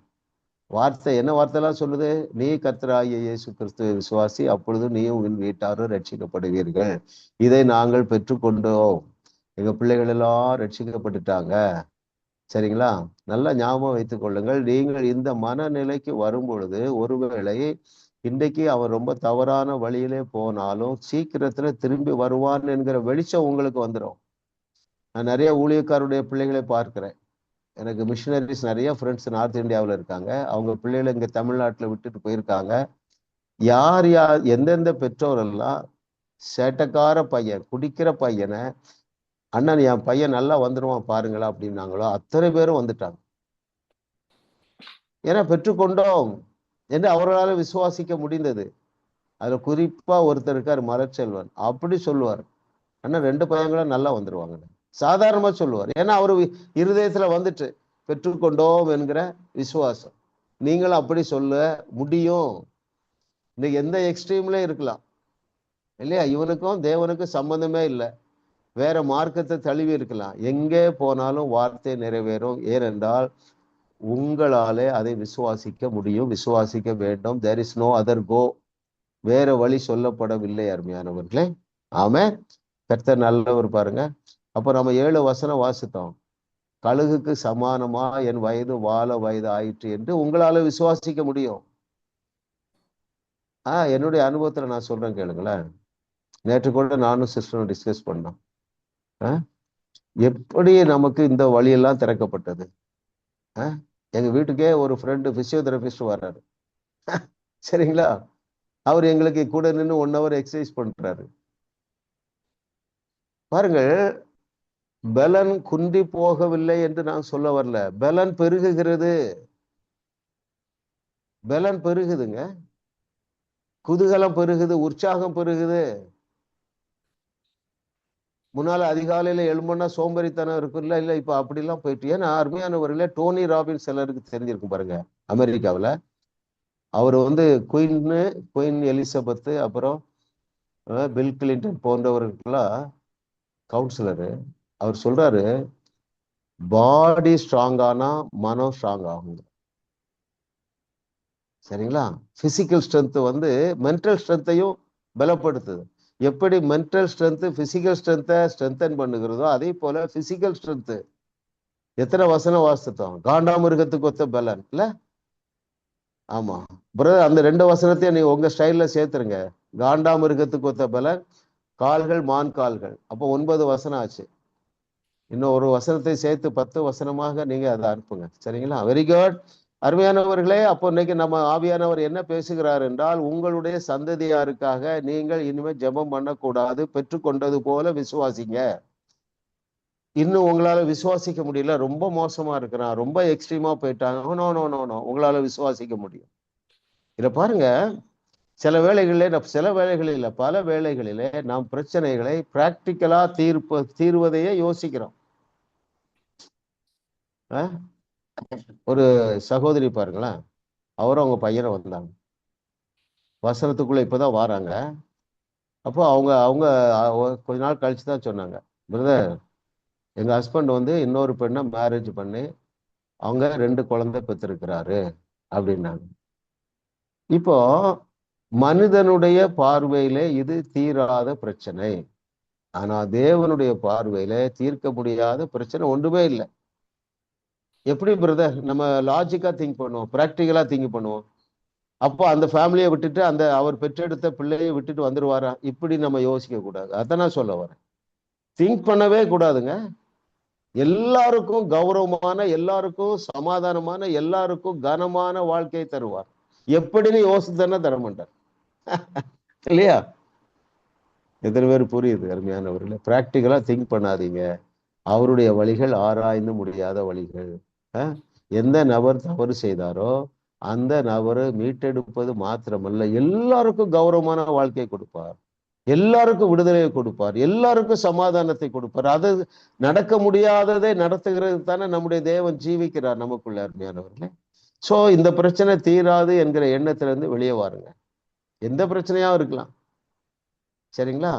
வார்த்தை என்ன வார்த்தைலாம் சொல்லுது? நீ கர்த்தராகிய இயேசு கிறிஸ்துவை விசுவாசி, அப்பொழுது நீயும் உன் வீட்டாரும் ரட்சிக்கப்படுவீர்கள். இதை நாங்கள் பெற்றுக்கொண்டோம், எங்க பிள்ளைகள் எல்லாம் ரட்சிக்கப்பட்டுட்டாங்க. சரிங்களா? நல்லா ஞாபகம் வைத்துக் கொள்ளுங்கள். நீங்கள் இந்த மனநிலைக்கு வரும் பொழுது, ஒருவேளை இன்றைக்கு அவன் ரொம்ப தவறான வழியிலே போனாலும் சீக்கிரத்துல திரும்பி வருவான் என்கிற வெளிச்சம் உங்களுக்கு வந்துடும். நான் நிறைய ஊழியக்காருடைய பிள்ளைகளை பார்க்கிறேன். எனக்கு மிஷினரிஸ் நிறைய ஃப்ரெண்ட்ஸ் நார்த் இந்தியாவில் இருக்காங்க. அவங்க பிள்ளைகளை இங்க தமிழ்நாட்டில் விட்டுட்டு போயிருக்காங்க. யார் யார் எந்தெந்த பெற்றோர் எல்லாம் சேட்டக்கார பையன், குடிக்கிற பையனை அண்ணன் என் பையன் நல்லா வந்துடுவான் பாருங்களா அப்படின்னாங்களோ அத்தனை பேரும் வந்துட்டாங்க. ஏன்னா பெற்றுக்கொண்டோம் என்று அவர்களால் விசுவாசிக்க முடிந்தது. அதுல குறிப்பா ஒருத்தர் இருக்கார், மலர்ச்செல்வன். அப்படி சொல்லுவார், அண்ணா 2 பையங்களும் நல்லா வந்துருவாங்க, சாதாரணமா சொல்லுவார். ஏன்னா அவரு இருதயத்துல வந்துட்டு பெற்றுக்கொண்டோம் என்கிற விசுவாசம். நீங்களும் அப்படி சொல்ல முடியும். இன்னைக்கு எந்த எக்ஸ்ட்ரீம்ல இருக்கலாம் இல்லையா? இவனுக்கும் தேவனுக்கும் சம்பந்தமே இல்லை, வேற மார்க்கத்தை தழுவி இருக்கலாம். எங்கே போனாலும் வார்த்தை நிறைவேறும். ஏனென்றால் உங்களாலே அதை விசுவாசிக்க முடியும், விசுவாசிக்க வேண்டும். There is no other go. வேற வழி சொல்லப்படவில்லை அருமையானவர்களே. ஆமென். கர்த்தர் நல்லவர் பாருங்க. அப்ப நம்ம 7 வசனம் வாசித்தோம். கழுகுக்கு சமானமா என் வயது வாழ வயது ஆயிற்று என்று உங்களால விசுவாசிக்க முடியும். என்னுடைய அனுபவத்துல நான் சொல்றேன் கேளுங்களேன். நேற்று கூட நானும் சிஸ்டரும் டிஸ்கஸ் பண்ணோம். எப்படி நமக்கு இந்த வழியெல்லாம் திறக்கப்பட்டது. எங்க வீட்டுக்கே ஒரு ஃப்ரெண்டு பிசியோதெரபிஸ்ட் வர்றாரு. சரிங்களா? அவர் எங்களுக்கு கூட நின்று 1 hour எக்ஸசைஸ் பண்றாரு. பாருங்கள், பலன் குன்றி போகவில்லை என்று நான் சொல்ல வரல, பலன் பெருகுகிறது. பலன் பெருகுதுங்க. குதூகலம் பெருகுது, உற்சாகம் பெருகுது. முன்னால அதிகாலையில எழும்புனா சோம்பேறித்தனம் இருக்குல்ல, இல்ல இப்ப அப்படிலாம் போயிட்டு. ஏன்னா அருமையானவர்களே, டோனி ராபின்ஸ் எல்லாருக்கு தெரிஞ்சிருக்கும் பாருங்க, அமெரிக்காவில். அவர் குயின் எலிசபெத், அப்புறம் பில் கிளின்டன் போன்றவர்களுக்கெல்லாம் கவுன்சிலரு. அவர் சொல்றாரு, பாடி ஸ்ட்ராங் ஆனா மனம் ஸ்ட்ராங் ஆகும். சரிங்களா? பிசிக்கல் ஸ்ட்ரென்த் மென்டல் ஸ்ட்ரென்த்தையும் பலப்படுத்துது. எப்படி மென்டல் ஸ்ட்ரென்த் பிசிக்கல் ஸ்ட்ரென்த்தை ஸ்ட்ரென்தன் பண்ணுகிறதோ, அதே போல பிசிக்கல் ஸ்ட்ரென்த். எத்தனை வசனம் வாசித்தோம்? காண்டாமிருகத்துக்கு ஒத்த பலன் இல்ல? ஆமா பிரதர், அந்த 2 வசனத்தையும் நீங்க உங்க ஸ்டைல்ல சேர்த்துருங்க. காண்டாமிருகத்துக்கு ஒத்த பலன், கால்கள் மான் கால்கள். அப்போ 9 வசனம் ஆச்சு. இன்னும் ஒரு வசனத்தை சேர்த்து 10 வசனமாக நீங்க அதை அனுப்புங்க. சரிங்களா? Very good. அருமையானவர்களே, அப்போ இன்னைக்கு நம்ம ஆவியானவர் என்ன பேசுகிறார் என்றால், உங்களுடைய சந்ததியாருக்காக நீங்கள் இனிமேல் ஜெபம் பண்ணக்கூடாது. பெற்றுக்கொண்டது போல விசுவாசிங்க. இன்னும் உங்களால விசுவாசிக்க முடியல, ரொம்ப மோசமா இருக்கிறான், ரொம்ப எக்ஸ்ட்ரீமா போயிட்டாங்க, நோ நோ நோ நோ, உங்களால விசுவாசிக்க முடியும். இத பாருங்க, சில வேளைகளில் பல வேளைகளிலே நாம் பிரச்சனைகளை பிராக்டிக்கலா தீர்வதையே யோசிக்கிறோம். ஒரு சகோதரி பாருங்களேன், அவரும் அவங்க பையனை வந்தாங்க, வசனத்துக்குள்ள இப்பதான் வராங்க. அப்போ அவங்க கொஞ்ச நாள் கழிச்சு தான் சொன்னாங்க, பிரதர், எங்க ஹஸ்பண்ட் இன்னொரு பெண்ணை மேரேஜ் பண்ணி அவங்க 2 குழந்தை பெற்றிருக்கிறாரு அப்படின்னாங்க. இப்போ மனிதனுடைய பார்வையில இது தீராத பிரச்சனை. ஆனா தேவனுடைய பார்வையில தீர்க்க முடியாத பிரச்சனை ஒன்றுமே இல்லை. எப்படி பிரதர்? நம்ம லாஜிக்கா திங்க் பண்ணுவோம், பிராக்டிக்கலா திங்க் பண்ணுவோம். அப்போ அந்த ஃபேமிலியை விட்டுட்டு அவர் பெற்றெடுத்த பிள்ளையை விட்டுட்டு வந்துருவாரா? இப்படி நம்ம யோசிக்க கூடாது. அதான் நான் சொல்ல வரேன். திங்க் பண்ணவே கூடாதுங்க. எல்லாருக்கும் கௌரவமான, எல்லாருக்கும் சமாதானமான, எல்லாருக்கும் கனமான வாழ்க்கையை தருவார். எப்படின்னு யோசித்தா தர மாட்டார் இல்லையா? எத்தனை பேர் புரியுது அருமையானவர்களே? பிராக்டிக்கலா திங்க் பண்ணாதீங்க. அவருடைய வழிகள் ஆராய்ந்து முடியாத வழிகள். எந்த நபர் தவறு செய்தாரோ அந்த நபரை மீட்டெடுப்பது மாத்திரமல்ல, எல்லாருக்கும் கௌரவமான வாழ்க்கையை கொடுப்பார், எல்லாருக்கும் விடுதலையை கொடுப்பார், எல்லாருக்கும் சமாதானத்தை கொடுப்பார். அது நடக்க முடியாததை நடத்துகிறது தானே நம்முடைய தேவன் ஜீவிக்கிறார் நமக்குள்ள. அருமையானவர்களே, சோ இந்த பிரச்சனை தீராது என்கிற எண்ணத்திலிருந்து வெளியே வாருங்க. எந்த பிரச்சனையாவும் இருக்கலாம், சரிங்களா?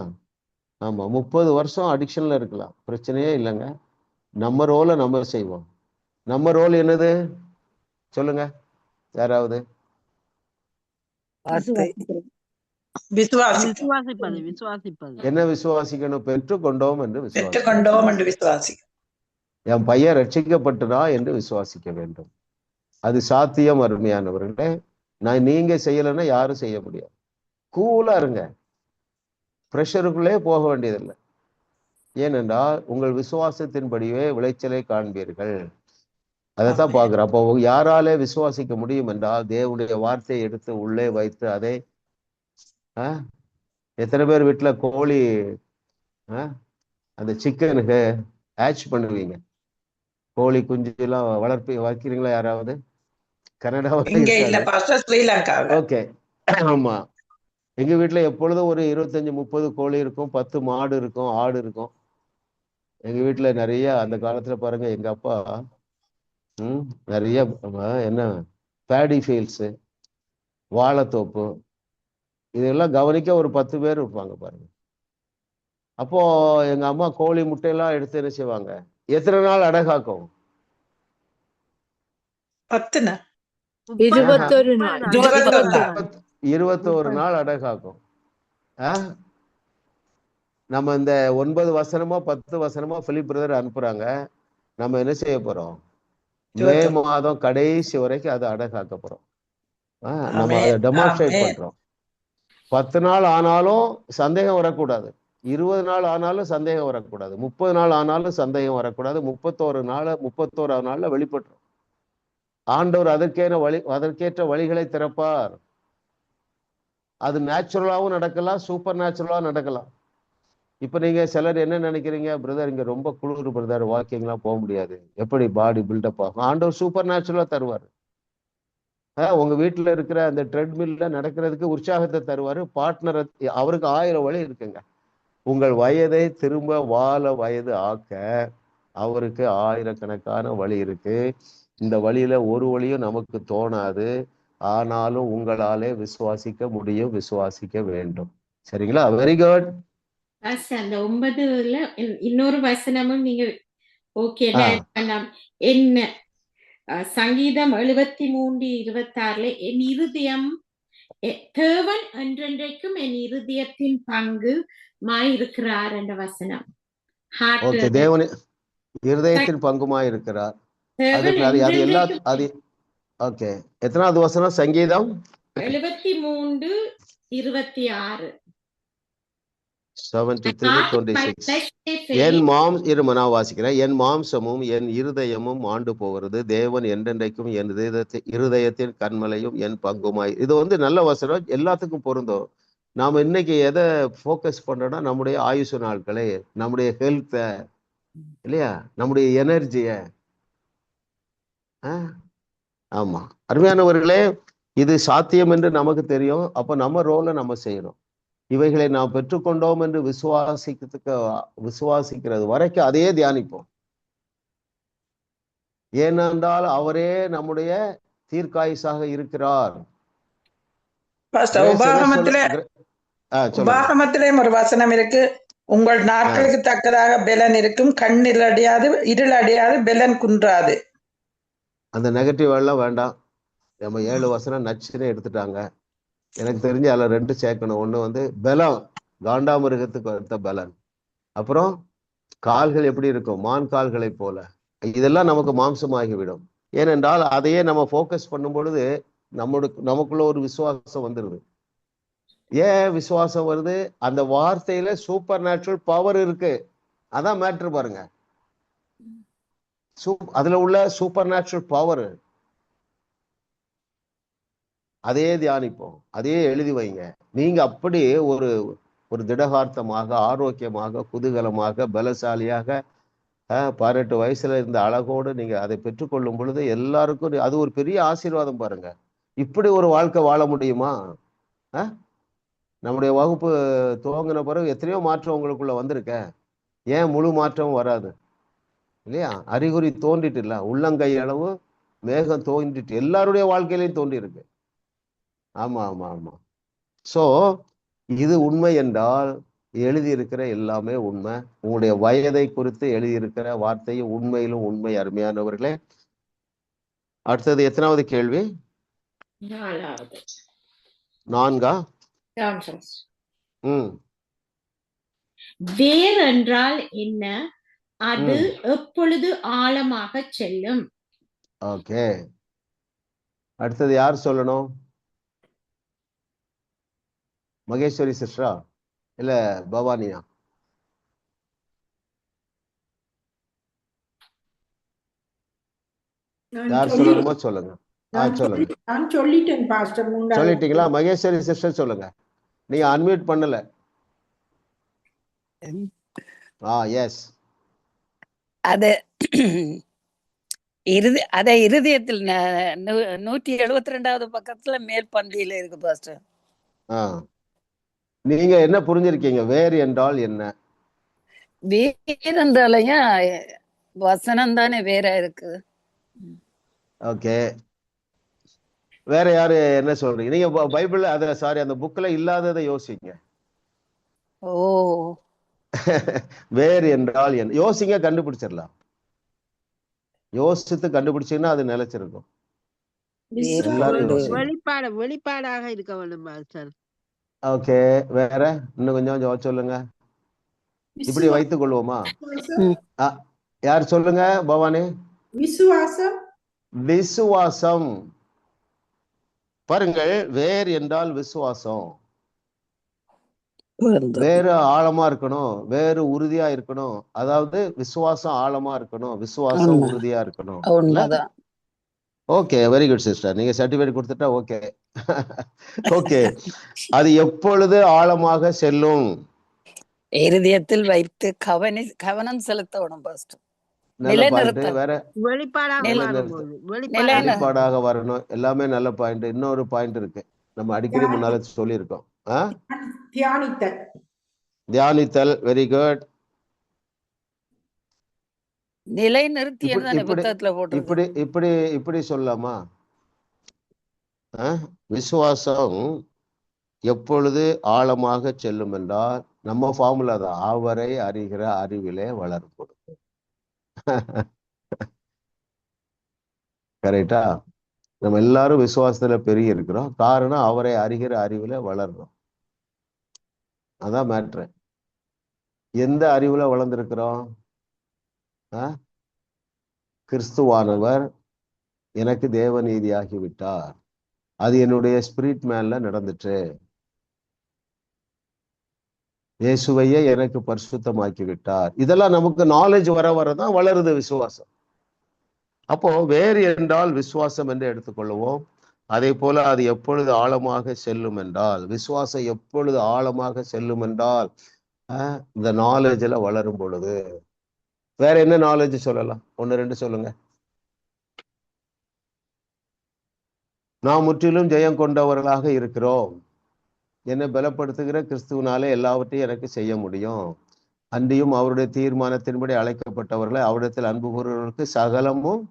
ஆமா, 30 வருஷம் அடிக்ஷன்ல இருக்கலாம், பிரச்சனையே இல்லைங்க. நம்ம ரோலை நம்ம செய்வோம். நம்ம ரோல் என்னது சொல்லுங்க யாராவது? என்ன விசுவாசிக்கணும்? பெற்றுக்கொண்டோம் என்று விசுவாசி. என் பையன் ரட்சிக்கப்பட்டதா என்று விசுவாசிக்க வேண்டும். அது சாத்தியம் அருமையானவர்களே. நீங்க செய்யலைன்னா யாரும் செய்ய முடியாது. கூலா இருங்க, பிரஷருக்குள்ளே போக வேண்டியதில்லை. ஏனென்றால் உங்கள் விசுவாசத்தின்படியே விளைச்சலை காண்பீர்கள். அதைத்தான் பார்க்கிறோம். அப்போ யாராலே விசுவாசிக்க முடியும் என்றால், தேவனுடைய வார்த்தையை எடுத்து உள்ளே வைத்து அதை எத்தனை பேர் வீட்டுல கோழி அந்த சிக்கனுக்கு ஹேட்ச் பண்ணுவீங்க? கோழி குஞ்சு எல்லாம் வளர்க்கிறீங்களா யாராவது? கனடா? ஓகே, ஆமா. எங்க வீட்டுல எப்பொழுதும் ஒரு 25-30 கோழி இருக்கும், 10 மாடு இருக்கும், ஆடு இருக்கும். எங்க வீட்டுல நிறைய அந்த காலத்துல பாருங்க, எங்க அப்பா நிறைய என்ன பேடி ஃபீல்ட்ஸ், வாழைத்தோப்பு, இதெல்லாம் கவனிக்க ஒரு 10 பேர் இருப்பாங்க பாருங்க. அப்போ எங்க அம்மா கோழி முட்டையெல்லாம் எடுத்து என்ன செய்வாங்க? எத்தனை நாள் அடகாக்கும்? 21 நாள் அடகாக்கும். நம்ம இந்த 9 வசனமோ 10 வசனமோ பிலிப் பிரதர் அனுப்புறாங்க. நம்ம என்ன செய்ய போறோம்? மே மாதம் கடைசி வரைக்கும் அதை அடகாக்க போறோம். நம்ம அதை டெமான்ஸ்ட்ரேட் பண்றோம். 10 நாள் ஆனாலும் சந்தேகம் வரக்கூடாது, 20 நாள் ஆனாலும் சந்தேகம் வரக்கூடாது, 30 நாள் ஆனாலும் சந்தேகம் வரக்கூடாது. 31 நாள்ல வெளிப்பட்டுரும். ஆண்டவர் அதற்கேற்ற வழிகளை திறப்பார். அது நேச்சுரலாவும் நடக்கலாம், சூப்பர் நேச்சுரலா நடக்கலாம். இப்ப நீங்க சிலர் என்ன நினைக்கிறீங்க? பிரதர், இங்க ரொம்ப குளிர் பிரதர், வாக்கிங்லாம் போக முடியாது, எப்படி பாடி பில்டப் ஆகும்? ஆண்டவர் சூப்பர் நேச்சுரலா தருவார். உங்க வீட்டுல இருக்கிற அந்த ட்ரெட்மில்ல நடக்கிறதுக்கு உற்சாகத்தை தருவாரு. பார்ட்னர் அவருக்கு 1000 வழி இருக்குங்க. உங்கள் வயதை திரும்ப வாழ வயது ஆக்க அவருக்கு 1000கணக்கான வழி இருக்கு. இந்த வழியில ஒரு வழியும் நமக்கு தோணாது. ஆனாலும் உங்களாலே விசுவாசிக்க முடியும், விசுவாசிக்க வேண்டும். சரிங்களா? Very good. அந்த 9ல இன்னொரு வசனமும் நீங்க ஓகே என்ன சங்கீதம் 73:26 என் இருதயம் தேவன் என்றென்றைக்கும் என் இருதயத்தின் பங்கு இருக்கிறார் என்ற வசனம். ஓகே, தேவன் இருதயத்தின் பங்குமாய் இருக்கிறார். அது எல்லா அது ஓகே. எத்தனாவது வசனம்? சங்கீதம் 73:26. 73:26. என் நான் வாசிக்கிறேன். என் மாம்சமும் என் இருதயமும் ஆண்டு போகிறது, தேவன் என்றென்றைக்கும் என் இருதயத்தின் கண்மலையும் என் பங்குமாய். இது நல்ல வசனம், எல்லாத்துக்கும் பொருந்தும். நாம இன்னைக்கு எதை ஃபோக்கஸ் பண்றோம்னா நம்முடைய ஆயுசு நாட்களை, நம்முடைய ஹெல்த்தை இல்லையா, நம்முடைய எனர்ஜிய. ஆமா அருமையானவர்களே, இது சாத்தியம் என்று நமக்கு தெரியும். அப்ப நம்ம ரோலை நம்ம செய்யணும். இவைகளை நாம் பெற்றுக்கொண்டோம் என்று விசுவாசிக்கிறது வரைக்கும் அதையே தியானிப்போம். ஏனென்றால் அவரே நம்முடைய தீர்க்காயுசாக இருக்கிறார். உபாகமத்திலே ஒரு வசனம் இருக்கு, உங்கள் நாட்களுக்கு தக்கதாக பெலன் இருக்கும், கண்ணில் அடியாது இருள் அடியாது பெலன் குன்றாது. அந்த நெகட்டிவ் எல்லாம் வேண்டாம். நம்ம 7 வசனம் நச்சுன்னு எடுத்துட்டாங்க. எனக்கு தெரிஞ்சு அதில் 2 சேர்க்கணும். ஒன்று பலம், காண்டாமிருகத்துக்கு அடுத்த பலன். அப்புறம் கால்கள் எப்படி இருக்கும்? மான் கால்களை போல. இதெல்லாம் நமக்கு மாம்சமாகிவிடும். ஏனென்றால் அதையே நம்ம ஃபோக்கஸ் பண்ணும் பொழுது நமக்குள்ள ஒரு விசுவாசம் வந்துடுது. ஏன் விசுவாசம் வருது? அந்த வார்த்தையில சூப்பர் நேச்சுரல் பவர் இருக்கு. அதான் மேட்ரு பாருங்க. அதுல உள்ள சூப்பர் நேச்சுரல் பவர், அதே தியானிப்போம், அதே எழுதி வைங்க. நீங்க அப்படி ஒரு திடகார்த்தமாக, ஆரோக்கியமாக, குதூகலமாக, பலசாலியாக 18 வயசுல இருந்த அழகோடு நீங்க அதை பெற்றுக்கொள்ளும் பொழுது எல்லாருக்கும் அது ஒரு பெரிய ஆசீர்வாதம். பாருங்க, இப்படி ஒரு வாழ்க்கை வாழ முடியுமா? நம்முடைய வகுப்பு துவங்கின பிறகு எத்தனையோ மாற்றம் உங்களுக்குள்ள வந்திருக்க. ஏன் முழு மாற்றம் வராது இல்லையா? அறிகுறி தோன்றிட்டு இல்ல, உள்ளங்கை அளவு மேகம் தோன்றிட்டு எல்லாருடைய வாழ்க்கையிலையும் தோன்றி இருக்கு. ஆமா ஆமா ஆமா. சோ இது உண்மை என்றால் எழுதியிருக்கிற எல்லாமே உண்மை. உங்களுடைய வயதை குறித்து எழுதியிருக்கிற வார்த்தையும் உண்மையிலும் உண்மை. அருமையானவர்களே, அடுத்தது எத்தனாவது கேள்வி? 4. வேர் என்றால் என்ன? அது எப்பொழுது ஆழமாக செல்லும்? ஓகே, அடுத்தது யார் சொல்லணும்? மகேஸ்வரி சிஸ்டரா இல்ல பவானியா? யார் சொல்லணுமோ சொல்லுங்க. சொல்லுங்க. நான் சொல்லிட்டேன் பாஸ்டர். சொல்லிட்டீங்களா? மகேஸ்வரி சிஸ்டர் சொல்லுங்க. நீங்க அன்மியூட் பண்ணல. எஸ். அத இருதயத்தில் 172வது பக்கத்துல மேல் பந்தியில இருக்கு பாஸ்டர். நீங்க என்ன புரிஞ்சிருக்கீங்க? வேர் என்றால் என்ன? வேர் என்றாலையா வசனம் தானே வேற இருக்கு. ஓகே, வேற யாரு என்ன சொல்றீங்க? நீங்க பைபிள் அந்த புக்ல இல்லாததை யோசிங்க. ஓ, வேர் என்றால் என்ன யோசிங்க, கண்டுபிடிச்சிடலாம். யோசித்து கண்டுபிடிச்சீங்கன்னா அது நிலைச்சிருக்கும். வெளிப்பாடாக இருக்க வேண்டும் சார். ஓகே, வேற இன்னும் கொஞ்சம் சொல்லுங்க. இப்படி வைத்துக் கொள்வோமா? யார் சொல்லுங்க? பவானி. விசுவாசம். விசுவாசம். பாருங்கள், வேர் என்றால் விசுவாசம். வேறு ஆழமா இருக்கணும், வேறு உறுதியா இருக்கணும். அதாவது விசுவாசம் ஆழமா இருக்கணும், விசுவாசம் உறுதியா இருக்கணும். Okay, very good sister. நீங்க சர்டிபிகேட் கொடுத்துட்டா ஓகே. ஓகே, அது எப்பொழுது ஆழமாக செல்லும்? இருதயத்தில் வைத்து கவனம் செலுத்தணும் பாஸ்டர். நல்ல பாயிண்ட். வேற வெளிப்பாடாக வரணும். எல்லாமே நல்ல பாயிண்ட். இன்னொரு பாயிண்ட் இருக்கு, நம்ம அடிக்கடி முன்னால சொல்லியிருக்கோம். தியானித்தல். Very good. நிலைநிறுத்தி இப்படி சொல்லலாமா? விசுவாசம் எப்பொழுது ஆழமாக செல்லும் என்றால், நம்ம ஃபார்முலா தான், அவரை அறிகிற அறிவிலே வளரும் பொழுது. கரெக்டா? நம்ம எல்லாரும் விசுவாசத்துல பெருகி இருக்கிறோம். காரணம் அவரை அறிகிற அறிவுல வளர்றோம். அதான் மேட்ரு. எந்த அறிவுல வளர்ந்திருக்கிறோம்? கிறிஸ்துவானவர் எனக்கு தேவநீதியாகி விட்டார், அது என்னுடைய ஸ்பிரிட் மேன்ல நடந்துச்சு. இயேசுவையே எனக்கு பரிசுத்தமாக்கி விட்டார். இதெல்லாம் நமக்கு நாலேஜ் வர வரதான் வளருது விசுவாசம். அப்போ வேறு என்றால் விசுவாசம் என்று எடுத்துக்கொள்வோம். அதே போல அது எப்பொழுது ஆழமாக செல்லும் என்றால், விசுவாசம் எப்பொழுது ஆழமாக செல்லும் என்றால் இந்த நாலேஜ்ல வளரும் பொழுது. வேற என்ன நாலேஜ் சொல்லலாம்? 1 2 சொல்லுங்க. நாம் முற்றிலும் ஜெயம் கொண்டவர்களாக இருக்கிறோம். என்னை பலப்படுத்துகிற கிறிஸ்துவனாலே எல்லாவற்றையும் எனக்கு செய்ய முடியும். அன்றியும் அவருடைய தீர்மானத்தின்படி அழைக்கப்பட்டவர்களை அவரிடத்தில் அன்பு கூறுவதற்கு சகலமும்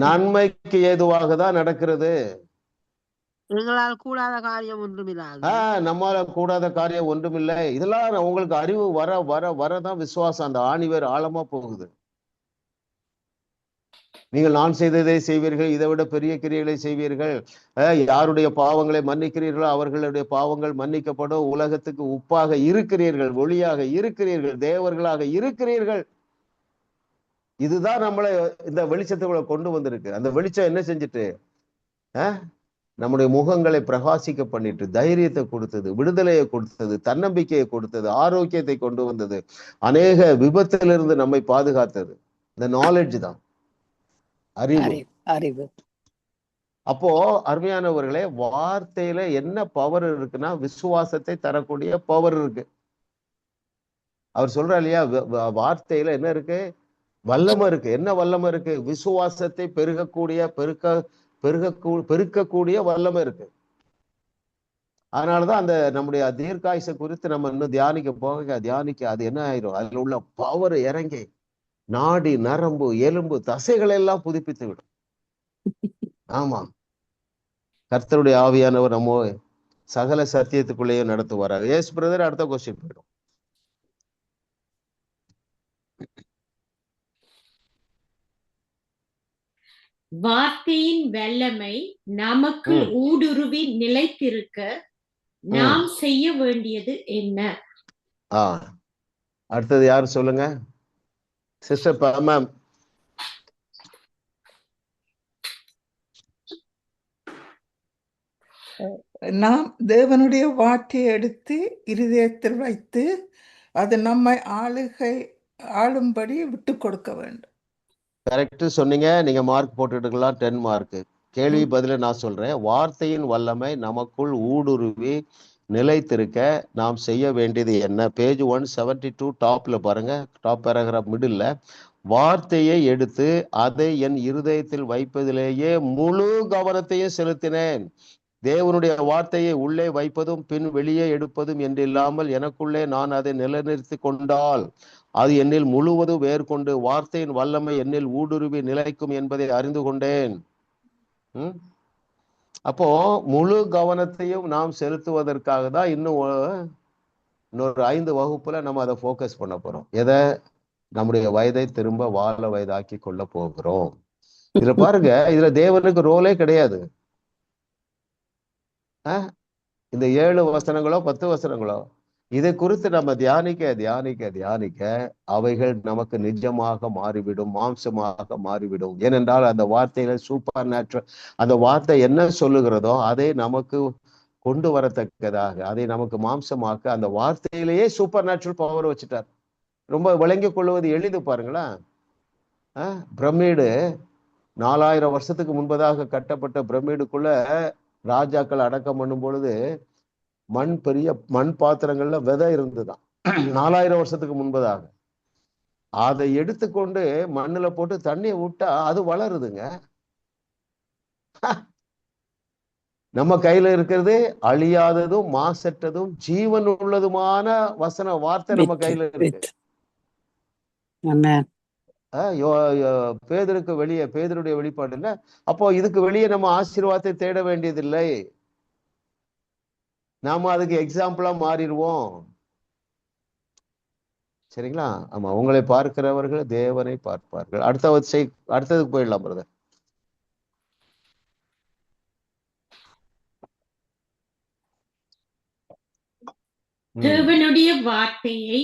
நன்மைக்கு ஏதுவாக தான் நடக்கிறது. எங்களால் கூடாத காரியம் ஒன்றுமில்லை. நம்மால கூடாத காரியம் ஒன்றுமில்லை. இதெல்லாம் உங்களுக்கு அறிவு வர வர வரதான் விசுவாசம் அந்த ஆணிவேர் ஆழமா போகுது. நீங்கள் நான் செய்ததை செய்வீர்கள், இதை விட பெரிய கிரியைகளை செய்வீர்கள். யாருடைய பாவங்களை மன்னிக்கிறீர்களோ அவர்களுடைய பாவங்கள் மன்னிக்கப்படும். உலகத்துக்கு உப்பாக இருக்கிறீர்கள், ஒளியாக இருக்கிறீர்கள், தேவர்களாக இருக்கிறீர்கள். இதுதான் நம்மளை இந்த வெளிச்சத்துக்குள்ள கொண்டு வந்திருக்கு. அந்த வெளிச்சம் என்ன செஞ்சுட்டு நம்முடைய முகங்களை பிரகாசிக்க பண்ணிட்டு தைரியத்தை கொடுத்தது, விடுதலையை கொடுத்தது, தன்னம்பிக்கையை கொடுத்தது, ஆரோக்கியத்தை கொண்டு வந்தது, அநேக விபத்திலிருந்து நம்மை பாதுகாத்தது. இந்த நாலேஜ் தான், அறிவு. அப்போ அருமையானவர்களே, வார்த்தையில என்ன பவர் இருக்குன்னா விசுவாசத்தை தரக்கூடிய பவர் இருக்கு. அவர் சொல்றா இல்லையா, வார்த்தையில என்ன இருக்கு? வல்லமை இருக்கு. என்ன வல்லமை இருக்கு? விசுவாசத்தை பெருக்கக்கூடிய வல்லமை இருக்கு. அதனாலதான் அந்த நம்முடைய தீர்க்காயுசை குறித்து நம்ம இன்னும் தியானிக்க அது என்ன ஆயிரும்? அதுல உள்ள பவர் இறங்கி நாடி நரம்பு எலும்பு தசைகளை எல்லாம் புதுப்பித்து விடும். ஆமா, கர்த்தருடைய ஆவியானவர் நம்ம சகல சத்தியத்துக்குள்ளேயே நடத்துவார். எஸ் பிரதர், அடுத்த கொஸ்டின் போயிடும். வார்த்தையின் வல்லமை நமக்கு ஊடுருவி நிலைத்திருக்க நாம் செய்ய வேண்டியது என்ன? அடுத்தது யாரு சொல்லுங்க? Sister ma'am. நாம் தேவனுடைய வார்த்தையை எடுத்து இருதயத்தில் வைத்து அது நம்மை ஆளும்படி விட்டு கொடுக்க வேண்டும். கரெக்ட் சொன்னீங்க. நீங்க மார்க் போட்டுட்டுக்கலாம், 10 மார்க். கேள்வி பதில நான் சொல்றேன். வார்த்தையின் வல்லமை நமக்குள் ஊடுருவி நிலைத்திருக்க நாம் செய்ய வேண்டியது என்ன? பேஜ் 172 டாப்ல பாருங்க, டாப் பேராகிராஃப் மிடில். வார்த்தையை எடுத்து அதை என் இருதயத்தில் வைப்பதிலேயே முழு கவனத்தையும் செலுத்தினேன். தேவனுடைய வார்த்தையை உள்ளே வைப்பதும் பின் வெளியே எடுப்பதும் என்றில்லாமல் எனக்குள்ளே நான் அதை நிலைநிறுத்தி கொண்டால் அது என்னில் முழுவதும் வேர்கொண்டு வார்த்தையின் வல்லமை என்னில் ஊடுருவி நிலைக்கும் என்பதை அறிந்து கொண்டேன். அப்போ முழு கவனத்தையும் நாம் செலுத்துவதற்காக தான் இன்னொரு 5 வகுப்புல நம்ம அதை ஃபோக்கஸ் பண்ண போறோம். எதை? நம்முடைய வயதை திரும்ப வாழ வயதாக்கி கொள்ள போகிறோம். இதுல பாருங்க, இதுல தேவனுக்கு ரோலே கிடையாது. இந்த 7 வசனங்களோ 10 வசனங்களோ இதை குறித்து நம்ம தியானிக்க அவைகள் நமக்கு நிஜமாக மாறிவிடும், மாம்சமாக மாறிவிடும். ஏனென்றால் அந்த வார்த்தையில சூப்பர் நேச்சுரல், அந்த வார்த்தை என்ன சொல்லுகிறதோ அதை நமக்கு கொண்டு வரத்தக்கதாக, அதை நமக்கு மாம்சமாக்க அந்த வார்த்தையிலேயே சூப்பர் நேச்சுரல் பவர் வச்சுட்டார். ரொம்ப விளங்கி கொள்வது எளிது. பாருங்களேன், பிரமிடு 4000 வருஷத்துக்கு முன்பதாக கட்டப்பட்ட பிரமிடுக்குள்ள ராஜாக்கள் அடக்கம் பண்ணும் பொழுது பெரிய மண் பாத்திரங்கள்ல விதை இருந்துதான் 4000 வருஷத்துக்கு முன்பதாக. அதை எடுத்துக்கொண்டு மண்ணுல போட்டு தண்ணியை விட்டா அது வளருதுங்க. நம்ம கையில இருக்கிறது அழியாததும் மாசற்றதும் ஜீவன் உள்ளதுமான வசன வார்த்தை நம்ம கையில இருக்கு. பேதருக்கு வெளியே, பேதருடைய வெளிப்பாடு இல்ல. அப்போ இதுக்கு வெளியே நம்ம ஆசீர்வாதத்தை தேட வேண்டியதில்லை. நாம அதுக்கு எக்ஸாம்பிளா மாறிடுவோம். சரிங்களா? ஆமா, உங்களை பார்க்கிறவர்கள் தேவனை பார்ப்பார்கள். அடுத்ததுக்கு போயிடலாம் பிரதர். தேவனுடைய வார்த்தையை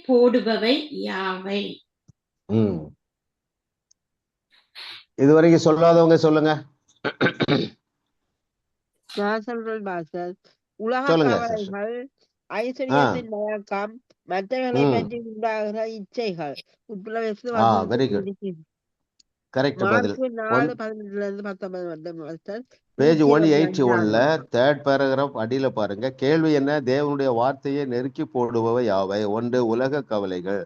போடுபவை யாவை? இதுவரைக்கும் சொல்லாதவங்க சொல்லுங்க. நான் சொல்றேன் பாஸ்டர். உலக கவலைகள், ஐஸ்வர்யத்தின் மயக்கம், மற்றவர்களை பற்றி உண்டாகிற இச்சைகள். Very good. கரெக்ட் பதில். 4:18-19 பேஜ் 181ல 3rd paragraph அடியில பாருங்க. கேள்வி என்ன? தேவனுடைய வார்த்தையை நெருக்கி போடுபவை யாவை? 1 உலக கவலைகள்,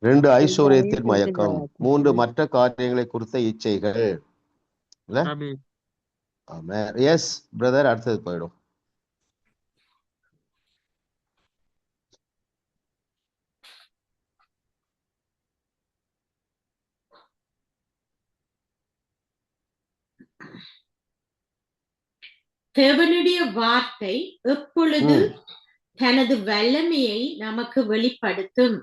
2 ஐஸ்வர்யத்தின் மயக்கம், 3 மற்ற காரியங்களை குறித்த இச்சைகள். எஸ் பிரதர், அடுத்தது போயிடும். தேவனுடைய வார்த்தை எப்பொழுது தனது வல்லமையை நமக்கு வெளிப்படுத்தும்?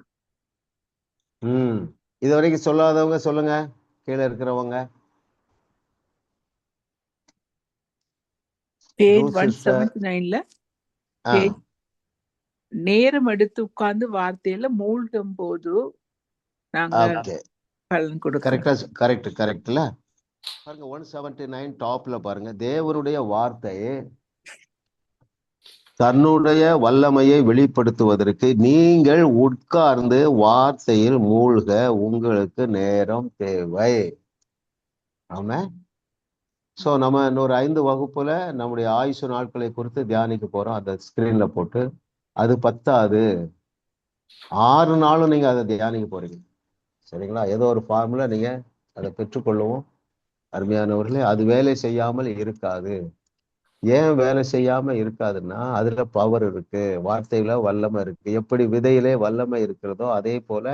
இதுவரைக்கும் சொல்லாதவங்க சொல்லுங்க, கீழே இருக்கிறவங்க. பேஜ் 179ல நேரம் எடுத்து உட்கார்ந்து வார்த்தையில மூழ்கும் போது நாங்க பலன் கொடுக்கிறோம். கரெக்ட்ல பாருங்க. 179 டாப்ல பாருங்க. தேவனுடைய வார்த்தை தன்னுடைய வல்லமையை வெளிப்படுத்துவதற்கு நீங்கள் உட்கார்ந்து வார்த்தையில் மூழ்க உங்களுக்கு நேரம் தேவை. ஆமா. சோ நம்ம இன்னொரு 5 வகுப்புல நம்முடைய ஆயுசு நாட்களை குறித்து தியானிக்க போறோம். அதை ஸ்கிரீன்ல போட்டு, அது பத்தாது, 6 நாளும் நீங்க அதை தியானிக்க போறீங்க. சரிங்களா? ஏதோ ஒரு ஃபார்முலா நீங்க அதை பெற்றுக்கொள்ளவும். அருமையானவர்களே, அது வேலை செய்யாமல் இருக்காது. ஏன் வேலை செய்யாம இருக்காதுன்னா, அதுல பவர் இருக்கு, வார்த்தையில வல்லமை இருக்கு. எப்படி விதையிலே வல்லமை இருக்கிறதோ அதே போல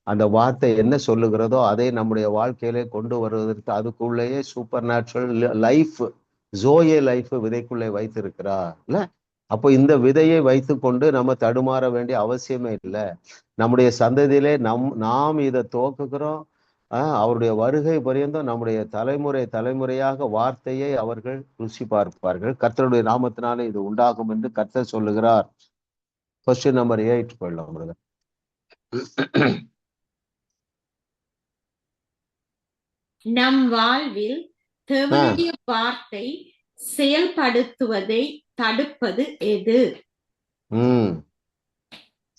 அந்த வார்த்தை என்ன சொல்லுகிறதோ அதை நம்முடைய வாழ்க்கையிலே கொண்டு வருவதற்கு அதுக்குள்ளேயே super natural life, zoe life விதைக்குள்ளே வைத்திருக்கிறா இல்ல. அப்போ இந்த விதையை வைத்து கொண்டு நம்ம தடுமாற வேண்டிய அவசியமே இல்லை. நம்முடைய சந்ததியிலே நாம் இதை துவக்குகிறோம். அவருடைய வருகை பரியந்தம் நம்முடைய தலைமுறையாக வார்த்தையை அவர்கள் ருசி பார்ப்பார்கள். கர்த்தருடைய நாமத்தினாலே இது உண்டாகும் என்று கர்த்தர் சொல்லுகிறார். கொஸ்டின் நம்பர் 8 போயிடலாம். நம் வாழ்வில் தேவனுடைய வார்த்தை செயல்படுத்துவதை தடுப்பது எது?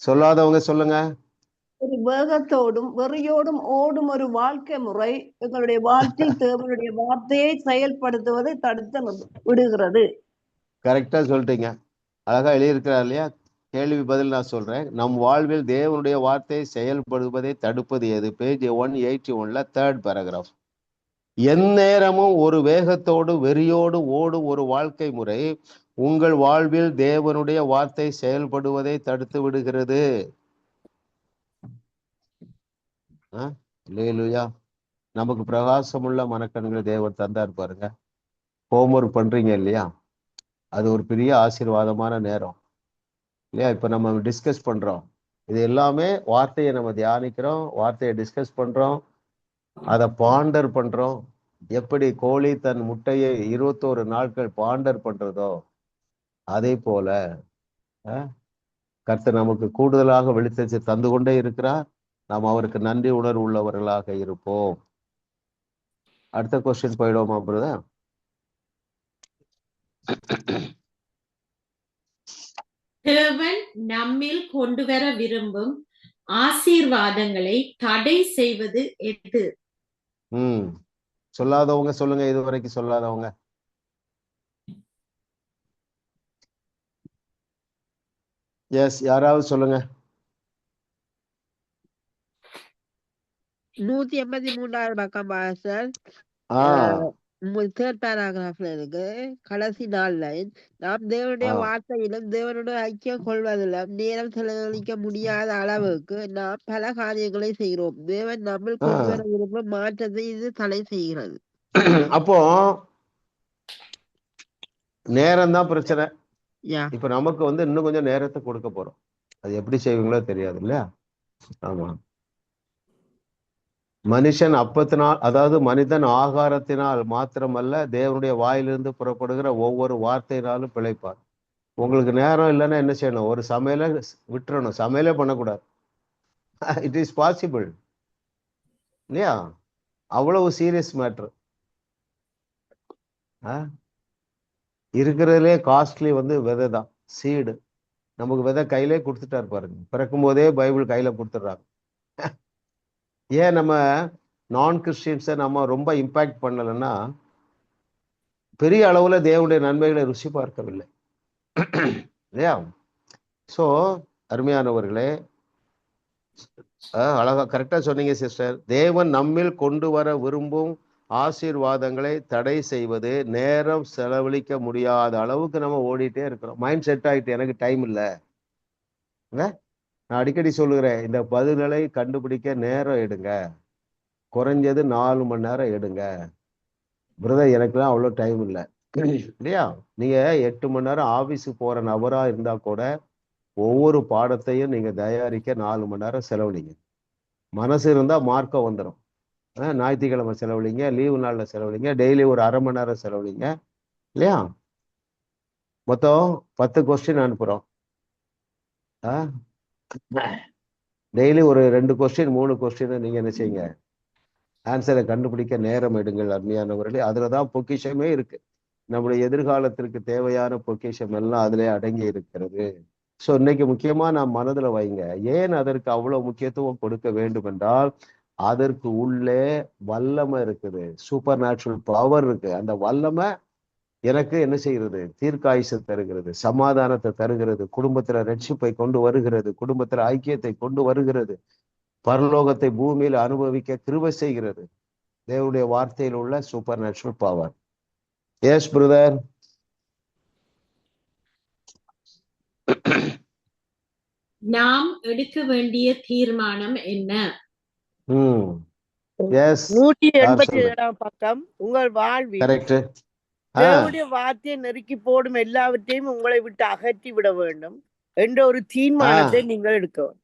சொல்லாதவங்க சொல்லுங்க. ஒரு வேகத்தோடும் வெறியோடும் ஓடும் ஒரு வாழ்க்கை முறை எங்களுடைய வாழ்க்கையில் தேவனுடைய வார்த்தையை செயல்படுத்துவதை தடுத்து விடுகிறது. கரெக்டா சொல்லிட்டீங்க. அழகா எழுதியிருக்கிறார் இல்லையா? கேள்வி பதில் நான் சொல்றேன். நம் வாழ்வில் தேவனுடைய வார்த்தையை செயல்படுவதை தடுப்பது எது? பேஜ் 181ல 3rd paragraph. எந்நேரமும் ஒரு வேகத்தோடு வெறியோடு ஓடும் ஒரு வாழ்க்கை முறை உங்கள் வாழ்வில் தேவனுடைய வார்த்தை செயல்படுவதை தடுத்து விடுகிறது. அல்லேலூயா. நமக்கு பிரகாசமுள்ள மனக்கண்கள் தேவன் தந்தார் பாருங்க. ஹோம்ஒர்க் பண்றீங்க இல்லையா? அது ஒரு பெரிய ஆசீர்வாதமான நேரம் இல்லையா? இப்ப நம்ம டிஸ்கஸ் பண்றோம். இது எல்லாமே வார்த்தையை நம்ம தியானிக்கிறோம், வார்த்தையை டிஸ்கஸ் பண்றோம், அதை பாண்டர் பண்றோம். எப்படி கோழி தன் முட்டையை 21 நாட்கள் பாண்டர் பண்றதோ அதே போல கர்த்தர் நமக்கு கூடுதலாக வெளிச்சத்தை தந்து கொண்டே இருக்கிறார். நாம் அவருக்கு நன்றி உணர்வு உள்ளவர்களாக இருப்போம். அடுத்த கொஸ்டின் போயிடுவோமா பிரதர்? தேவன் நம்மில் கொண்டு வர விரும்பும் ஆசீர்வாதங்களை தடை செய்வது எது? சொல்லாதவங்க சொல்லுங்க. இதுவரைக்கும் சொல்லாதவங்க. எஸ், யாராவது சொல்லுங்க. 183வது பக்கம் பாஸ்டர். தேர்ட் பேராகிராஃப்ல இருக்கு கடைசி 4 லைன். நாம் தேவனுடைய வார்த்தையிலும் தேவனுடைய ஐக்கியம் கொள்வதிலும் நேரம் செலவழிக்க முடியாத அளவுக்கு நாம் பல காரியங்களை செய்கிறோம். தேவன் நம்மில் கொண்டு வர விரும்பும் மாற்றத்தை இது தடை செய்கிறது. அப்போ நேரம் தான் பிரச்சனை. இப்ப நமக்கு இன்னும் கொஞ்சம் நேரத்தை கொடுக்க போறோம். அது எப்படி செய்வீங்களோ தெரியாது இல்லையா? ஆமா. மனுஷன் அப்பத்தினால், அதாவது மனிதன் ஆகாரத்தினால் மாத்திரமல்ல தேவனுடைய வாயிலிருந்து புறப்படுகிற ஒவ்வொரு வார்த்தையினாலும் பிழைப்பார். உங்களுக்கு நேரம் இல்லைன்னா என்ன செய்யணும்? ஒரு சமையலை விட்டுறணும், சமையலே பண்ணக்கூடாது. இட் இஸ் பாசிபிள் இல்லையா? அவ்வளவு சீரியஸ் மேட்ரு. இருக்கிறதுலே காஸ்ட்லி விதை தான், சீடு. நமக்கு விதை கையிலே கொடுத்துட்டாரு பாருங்க. பிறக்கும் போதே பைபிள் கையில கொடுத்துட்றாங்க. ஏன் நம்ம நான் கிறிஸ்டியன்ஸை நம்ம ரொம்ப இம்பாக்ட் பண்ணலைன்னா பெரிய அளவுல தேவனுடைய நன்மைகளை ருசி பார்க்கவில்லை இல்லையா? ஸோ அருமையானவர்களே, அழகா கரெக்டா சொன்னீங்க சிஸ்டர். தேவன் நம்மில் கொண்டு வர விரும்பும் ஆசீர்வாதங்களை தடை செய்வது நேரம் செலவழிக்க முடியாத அளவுக்கு நம்ம ஓடிட்டே இருக்கிறோம். மைண்ட் செட் ஆகிட்டு எனக்கு டைம் இல்லை. நான் அடிக்கடி சொல்லுகிறேன், இந்த பதில்களை கண்டுபிடிக்க நேரம் எடுங்க. குறைஞ்சது 4 மணி நேரம் எடுங்க. பிரதர் எனக்குலாம் அவ்வளோ டைம் இல்லை இல்லையா? நீங்க 8 மணி நேரம் ஆஃபீஸுக்கு போற நபரா இருந்தா கூட ஒவ்வொரு பாடத்தையும் நீங்க தயாரிக்க 4 மணி நேரம் செலவழிங்க. மனசு இருந்தா மார்க்கம் வந்துடும். ஞாயிற்றுக்கிழமை செலவழிங்க, லீவு நாளில் செலவழிங்க, டெய்லி ஒரு அரை மணி நேரம் செலவழிங்க இல்லையா? மொத்தம் 10 கொஸ்டின் அனுப்புறோம். டெய்லி ஒரு 2 கொஸ்டின் 3 கொஸ்டின் நீங்க என்ன செய்யுங்க, ஆன்சரை கண்டுபிடிக்க நேரம் எடுங்கள் அருமையானவர்களே. அதுலதான் பொக்கிஷமே இருக்கு. நம்முடைய எதிர்காலத்திற்கு தேவையான பொக்கிஷம் எல்லாம் அதிலே அடங்கி இருக்கிறது. ஸோ இன்னைக்கு முக்கியமா நாம் மனதுல வைங்க. ஏன் அதற்கு அவ்வளவு முக்கியத்துவம் கொடுக்க வேண்டும் என்றால், அதற்கு உள்ளே வல்லமை இருக்குது, சூப்பர் நேச்சுரல் பவர் இருக்கு. அந்த வல்லமை எனக்கு என்ன செய்கிறது? தீர்க்காயுசை தருகிறது, சமாதானத்தை தருகிறது, குடும்பத்துல ரட்சிப்பை கொண்டு வருகிறது, குடும்பத்துல ஐக்கியத்தை கொண்டு வருகிறது, பரலோகத்தை பூமியில் அனுபவிக்க கிருபை செய்கிறது. தேவனுடைய வார்த்தையில் உள்ள super natural power. Yes brother. நாம் எடுக்க வேண்டிய தீர்மானம் என்ன? 187ஆம் பக்கம். உங்கள் வாழ்வில் கரெக்ட். தேவனுடைய வார்த்தையை நெருக்கி போடும் எல்லாவற்றையும் உங்களை விட்டு அகற்றி விட வேண்டும் என்ற ஒரு தீர்மானத்தை நீங்கள் எடுக்க வேண்டும்.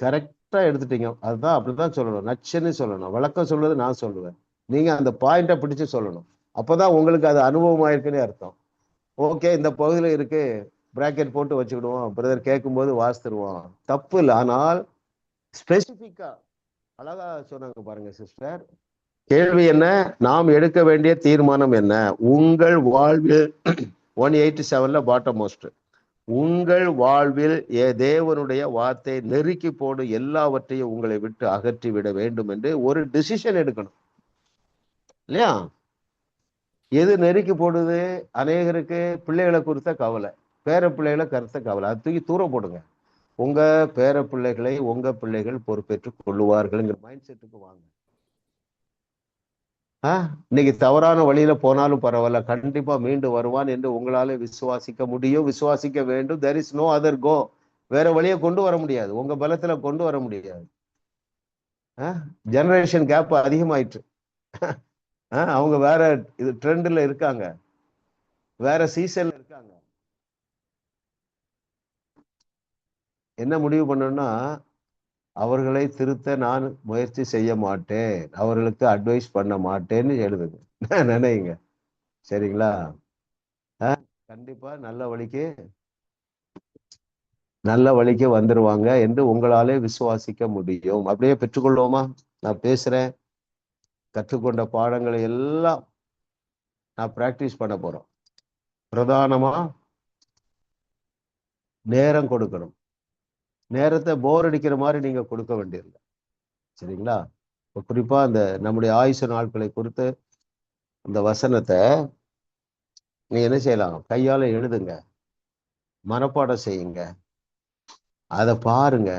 கரெக்டா எடுத்துட்டீங்க. அதுதான் அப்படிதான் சொல்லணும், நச்சுன்னு சொல்லணும். விளக்கம் சொல்றது நான் சொல்லுவேன், நீங்க அந்த பாயிண்ட பிடிச்சு சொல்லணும். அப்பதான் உங்களுக்கு அது அனுபவம் ஆயிருக்குன்னு அர்த்தம். ஓகே, இந்த பகுதியில இருக்கு, பிராக்கெட் போட்டு வச்சுக்கிடுவோம், பிரதர் கேட்கும் போது வாசித்துருவோம், தப்பு இல்லை. ஆனால் ஸ்பெசிபிக்கா அழகா சொன்னாங்க பாருங்க சிஸ்டர். கேள்வி என்ன? நாம் எடுக்க வேண்டிய தீர்மானம் என்ன? உங்கள் வாழ்வில் 187ல பாட்டம் மோஸ்ட், உங்கள் வாழ்வில் தேவனுடைய வார்த்தை நெருக்கி போடு எல்லாவற்றையும் உங்களை விட்டு அகற்றி விட வேண்டும் என்று ஒரு டிசிஷன் எடுக்கணும் இல்லையா? எது நெருக்கி போடுது? அநேகருக்கு பிள்ளைகளை குறித்த கவலை, பேர பிள்ளைகளை கருத்த கவலை. அது தூக்கி தூரம் போடுங்க. உங்க பேர பிள்ளைகளை உங்க பிள்ளைகள் பொறுப்பேற்றுக் கொள்ளுவார்கள்ங்கிற மைண்ட் செட்டுக்கு வாங்க. இன்னைக்கு தவறான வழியில போனாலும் பரவாயில்ல, கண்டிப்பா மீண்டு வருவான் என்று உங்களால விசுவாசிக்க முடியும், விசுவாசிக்க வேண்டும். there is no other go. வேற வழியை கொண்டு வர முடியாது, உங்க பலத்துல கொண்டு வர முடியாது. ஜெனரேஷன் கேப் அதிகமாயிற்று. அவங்க வேற இது ட்ரெண்ட்ல இருக்காங்க, வேற சீசன்ல இருக்காங்க. என்ன முடிவு பண்ணணும்னா, அவர்களை திருத்த நான் முயற்சி செய்ய மாட்டேன், அவர்களுக்கு அட்வைஸ் பண்ண மாட்டேன்னு எழுதுங்க, நினைங்க. சரிங்களா? கண்டிப்பா நல்ல வழிக்கு வந்துருவாங்க என்று உங்களாலே விசுவாசிக்க முடியும். அப்படியே பெற்றுக்கொள்வோமா? நான் பேசுறேன், கற்றுக்கொண்ட பாடங்களை எல்லாம் நான் பிராக்டிஸ் பண்ண போறோம். பிரதானமா நேரம் கொடுக்கணும். நேரத்தை போர் அடிக்கிற மாதிரி நீங்க கொடுக்க வேண்டியதில்லை. சரிங்களா? குறிப்பா அந்த நம்முடைய ஆயுச நாட்களை குறித்து அந்த வசனத்தை நீங்க என்ன செய்யலாம்? கையால எழுதுங்க, மனப்பாடம் செய்யுங்க, அதை பாருங்க.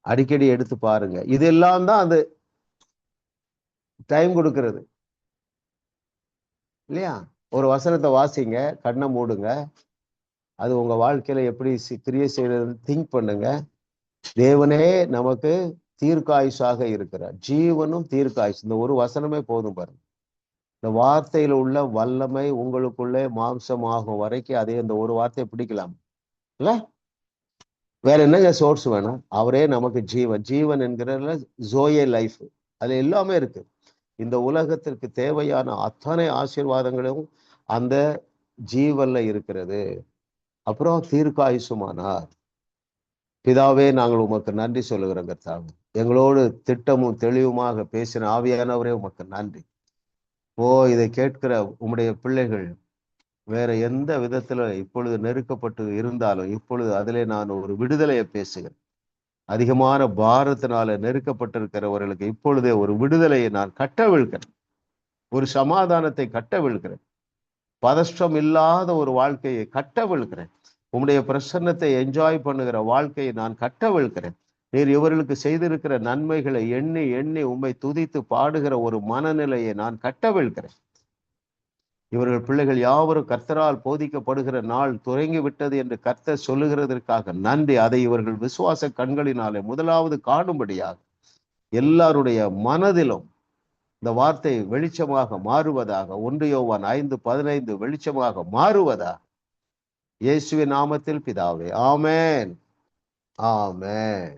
அடிக்கடி எடுத்து பாருங்க. இதெல்லாம் தான் அது டைம் கொடுக்கிறது இல்லையா? ஒரு வசனத்தை வாசிங்க, கண்ணை மூடுங்க, அது உங்க வாழ்க்கையில எப்படி கிரியை செய்யறது திங்க் பண்ணுங்க. தேவனே நமக்கு தீர்க்காயுசாக இருக்கிறார். ஜீவனும் தீர்க்காயுசு, இந்த ஒரு வசனமே போதும் பாருங்க. இந்த வார்த்தையில உள்ள வல்லமை உங்களுக்குள்ளே மாம்சமாகும் வரைக்கும் அதே இந்த ஒரு வார்த்தையை பிடிக்கலாம் இல்ல? வேற என்னங்க சோர்ஸ் வேணும்? அவரே நமக்கு ஜீவன். ஜீவன் என்கிறதுல ஜோயே லைஃப், அதுல எல்லாமே இருக்கு. இந்த உலகத்திற்கு தேவையான அத்தனை ஆசீர்வாதங்களும் அந்த ஜீவன்ல இருக்கிறது. அப்புறம் தீர்க்காயுசுமானார். பிதாவே, நாங்கள் உமக்கு நன்றி சொல்லுகிறோம் கர்த்தாவே. எங்களோடு திட்டமும் தெளிவுமாக பேசின ஆவியானவரே உமக்கு நன்றி. இதை கேட்கிற உம்முடைய பிள்ளைகள் வேற எந்த விதத்துல இப்பொழுது நெருக்கப்பட்டு இருந்தாலும் இப்பொழுது அதிலே நான் ஒரு விடுதலையை பேசுகிறேன். அதிகமான பாரத்தினால நெருக்கப்பட்டிருக்கிறவர்களுக்கு இப்பொழுதே ஒரு விடுதலையை நான் கட்டவிழ்கிறேன். ஒரு சமாதானத்தை கட்டவிழ்கிறேன். பதஷ்டம் இல்லாத ஒரு வாழ்க்கையை கட்டவிழ்கிறேன். உம்முடைய பிரசன்னத்தை என்ஜாய் பண்ணுகிற வாழ்க்கையை நான் கட்டவிழ்கிறேன். நீர் இவர்களுக்கு செய்திருக்கிற நன்மைகளை எண்ணி எண்ணி உம்மை துதித்து பாடுகிற ஒரு மனநிலையை நான் கட்டவிழ்கிறேன். இவர்கள் பிள்ளைகள் யாவரும் கர்த்தரால் போதிக்கப்படுகிற நாள் துவங்கி விட்டது என்று கர்த்தர் சொல்லுகிறதற்காக நன்றி. அதை இவர்கள் விசுவாச கண்களினாலே முதலாவது காணும்படியாக எல்லாருடைய மனதிலும் இந்த வார்த்தை வெளிச்சமாக மாறுவதாக, 1 யோவான் 5:15 வெளிச்சமாக மாறுவதாக, இயேசுவின் நாமத்தில் பிதாவே, ஆமென், ஆமென்.